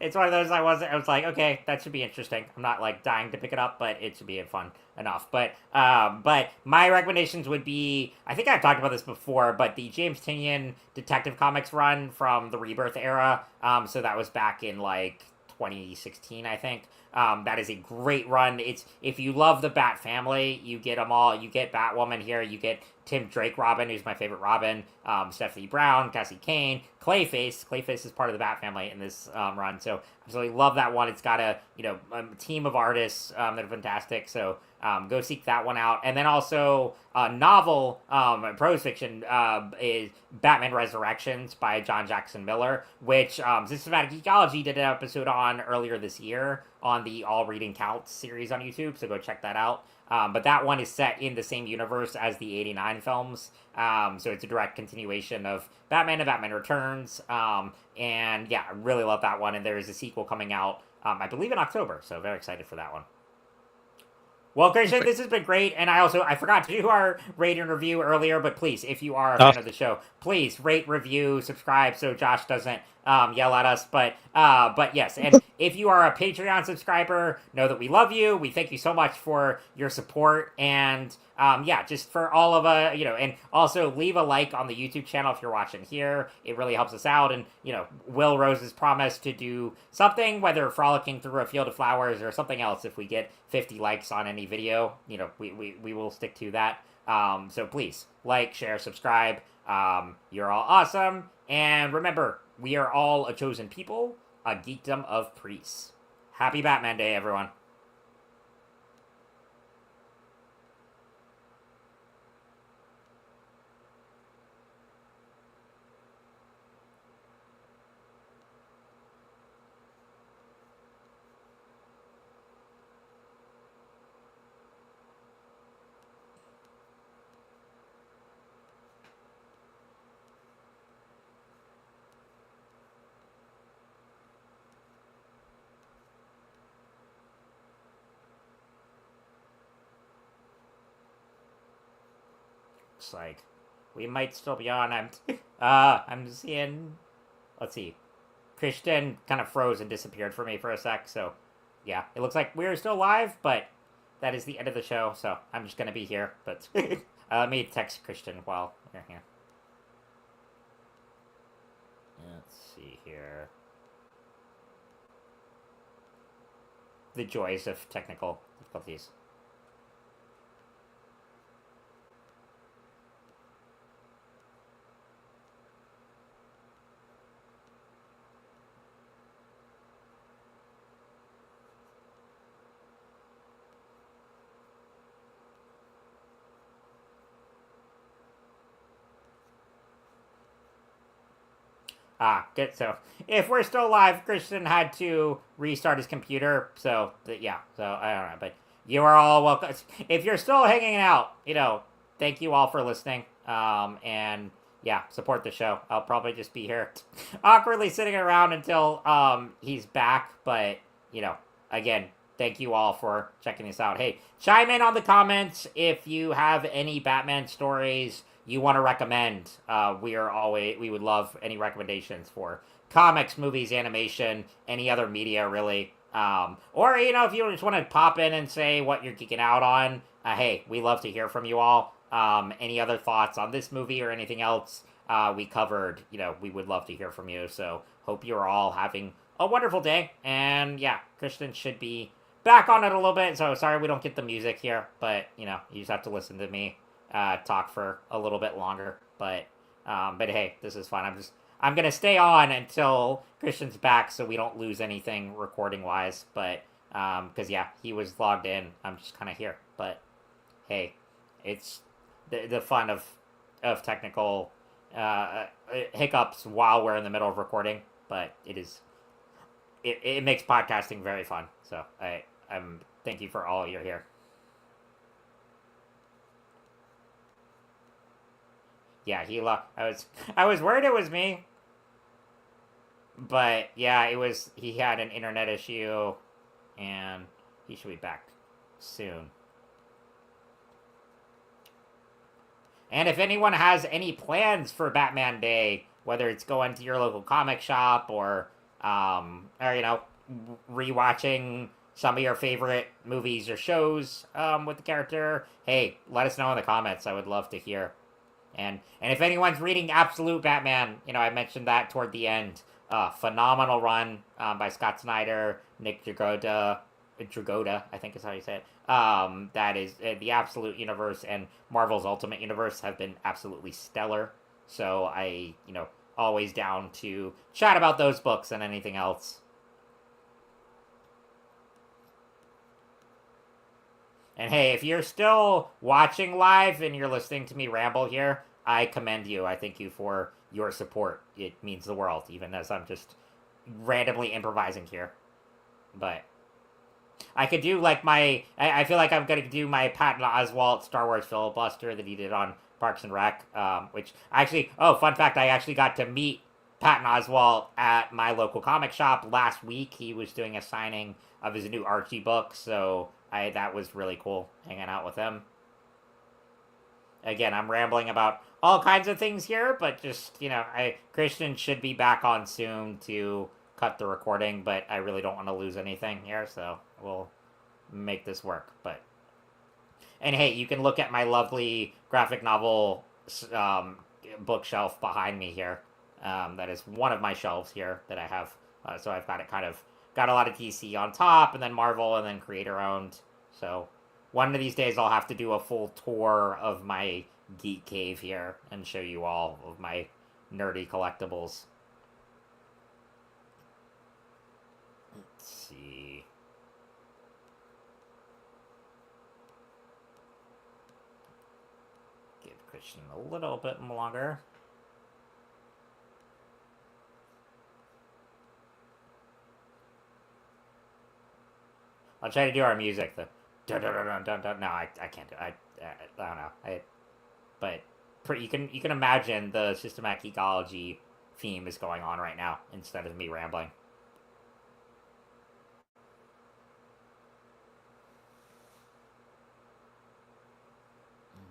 it's one of those I was like, okay, that should be interesting. I'm not like dying to pick it up, but it should be fun enough. But my recommendations would be, I think I've talked about this before, but the James Tynion Detective Comics run from the Rebirth era. So that was back in like 2016, I think. That is a great run. It's if you love the Bat family, you get them all. You get Batwoman here. You get Tim Drake Robin, who's my favorite Robin. Stephanie Brown, Cassie Kane, Clayface. Clayface is part of the Bat family in this run. So I absolutely love that one. It's got a team of artists that are fantastic. So go seek that one out. And then also novel prose fiction is Batman Resurrections by John Jackson Miller, which Systematic Geekology did an episode on earlier this year on the All Reading Counts series on YouTube. So go check that out. But that one is set in the same universe as the '89 films. So it's a direct continuation of Batman and Batman Returns. And yeah, I really love that one. And there is a sequel coming out, I believe, in October. So very excited for that one. Well, Christian, this has been great, and I forgot to do our rate and review earlier, but please, if you are a fan of the show, please rate, review, subscribe, so Josh doesn't yell at us. But yes, and if you are a Patreon subscriber, know that we love you. We thank you so much for your support, and yeah, just for all of and also leave a like on the YouTube channel if you're watching here. It really helps us out, and Will Rose's promise to do something, whether frolicking through a field of flowers or something else, if we get 50 likes on any video, we will stick to that. So please like, share, subscribe. You're all awesome, and remember, we are all a chosen people, a geekdom of priests. Happy Batman Day, everyone. Looks like we might still be on. I'm seeing. Let's see. Christian kind of froze and disappeared for me for a sec. So, yeah, it looks like we're still live, but that is the end of the show. So I'm just gonna be here. But let me text Christian while we're here. Let's see here. The joys of technical difficulties. Good. So, if we're still live, Christian had to restart his computer. So, yeah. So, I don't know. But you are all welcome. If you're still hanging out, thank you all for listening. And yeah, support the show. I'll probably just be here awkwardly sitting around until he's back. But, again, thank you all for checking this out. Hey, chime in on the comments if you have any Batman stories you want to recommend. We would love any recommendations for comics, movies, animation, any other media, really. Or if you just want to pop in and say what you're geeking out on, hey, we love to hear from you all. Any other thoughts on this movie or anything else we covered, we would love to hear from you. So hope you're all having a wonderful day. And yeah, Christian should be back on it a little bit. So sorry we don't get the music here, but you just have to listen to me talk for a little bit longer. But hey, this is fun. I'm gonna stay on until Christian's back, so we don't lose anything recording wise. But because yeah, he was logged in. I'm just kind of here. But hey, it's the fun of technical hiccups while we're in the middle of recording. But it makes podcasting very fun. So I'm thank you for all you're here. Yeah, I was worried it was me, but yeah, he had an internet issue, and he should be back soon. And if anyone has any plans for Batman Day, whether it's going to your local comic shop or rewatching some of your favorite movies or shows with the character, hey, let us know in the comments. I would love to hear. And if anyone's reading Absolute Batman, I mentioned that toward the end. Phenomenal run by Scott Snyder, Nick Dragotta. Dragoda, I think is how you say it. That is the Absolute Universe and Marvel's Ultimate Universe have been absolutely stellar. So I, always down to chat about those books and anything else. And hey, if you're still watching live and you're listening to me ramble here, I commend you. I thank you for your support. It means the world, even as I'm just randomly improvising here. But I could do like I feel like I'm gonna do my Patton Oswalt Star Wars filibuster that he did on Parks and Rec. Which actually, oh, fun fact, I actually got to meet Patton Oswalt at my local comic shop last week. He was doing a signing of his new Archie book, so that was really cool hanging out with him. Again, I'm rambling about all kinds of things here, but just Christian should be back on soon to cut the recording, but I really don't want to lose anything here, so we'll make this work. And hey, you can look at my lovely graphic novel bookshelf behind me here. That is one of my shelves here that I have. So I've got it got a lot of DC on top, and then Marvel, and then creator owned. So one of these days I'll have to do a full tour of my geek cave here and show you all of my nerdy collectibles. Let's see. Give Christian a little bit longer. I'll try to do our music. The dun dun dun dun dun. No, I can't do. I don't know. But you can imagine the systematic ecology theme is going on right now instead of me rambling.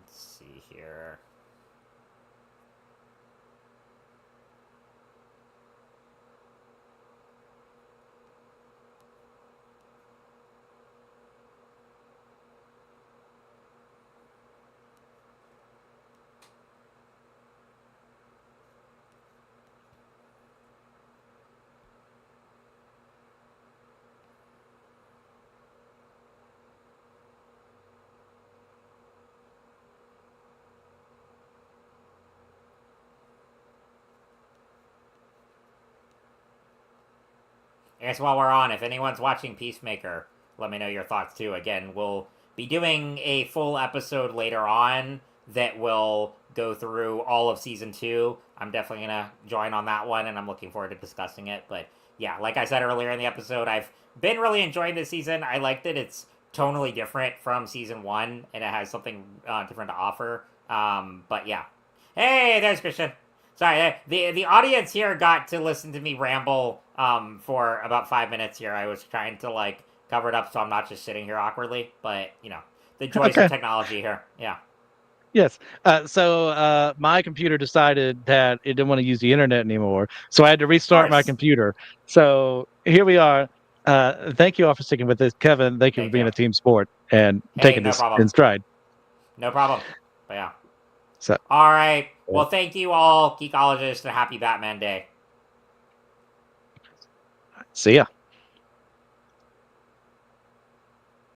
Let's see here. I guess while we're on, if anyone's watching Peacemaker, let me know your thoughts too. Again, we'll be doing a full episode later on that will go through all of season 2. I'm definitely gonna join on that one, and I'm looking forward to discussing it. But yeah, like I said earlier in the episode, I've been really enjoying this season. I liked it. It's tonally different from season 1, and it has something different to offer. But yeah, hey, there's Christian. Sorry, the audience here got to listen to me ramble for about 5 minutes here. I was trying to cover it up so I'm not just sitting here awkwardly. But the joys Okay. of technology here. Yeah. Yes. So my computer decided that it didn't want to use the internet anymore, so I had to Of restart my course. computer. So here we are. Thank you all for sticking with this, Kevin. Thank you for Thank being you. a team sport and Hey, taking no this problem. in stride. No problem. But yeah. So All right. Well, thank you all, geekologists, and happy Batman Day. see ya.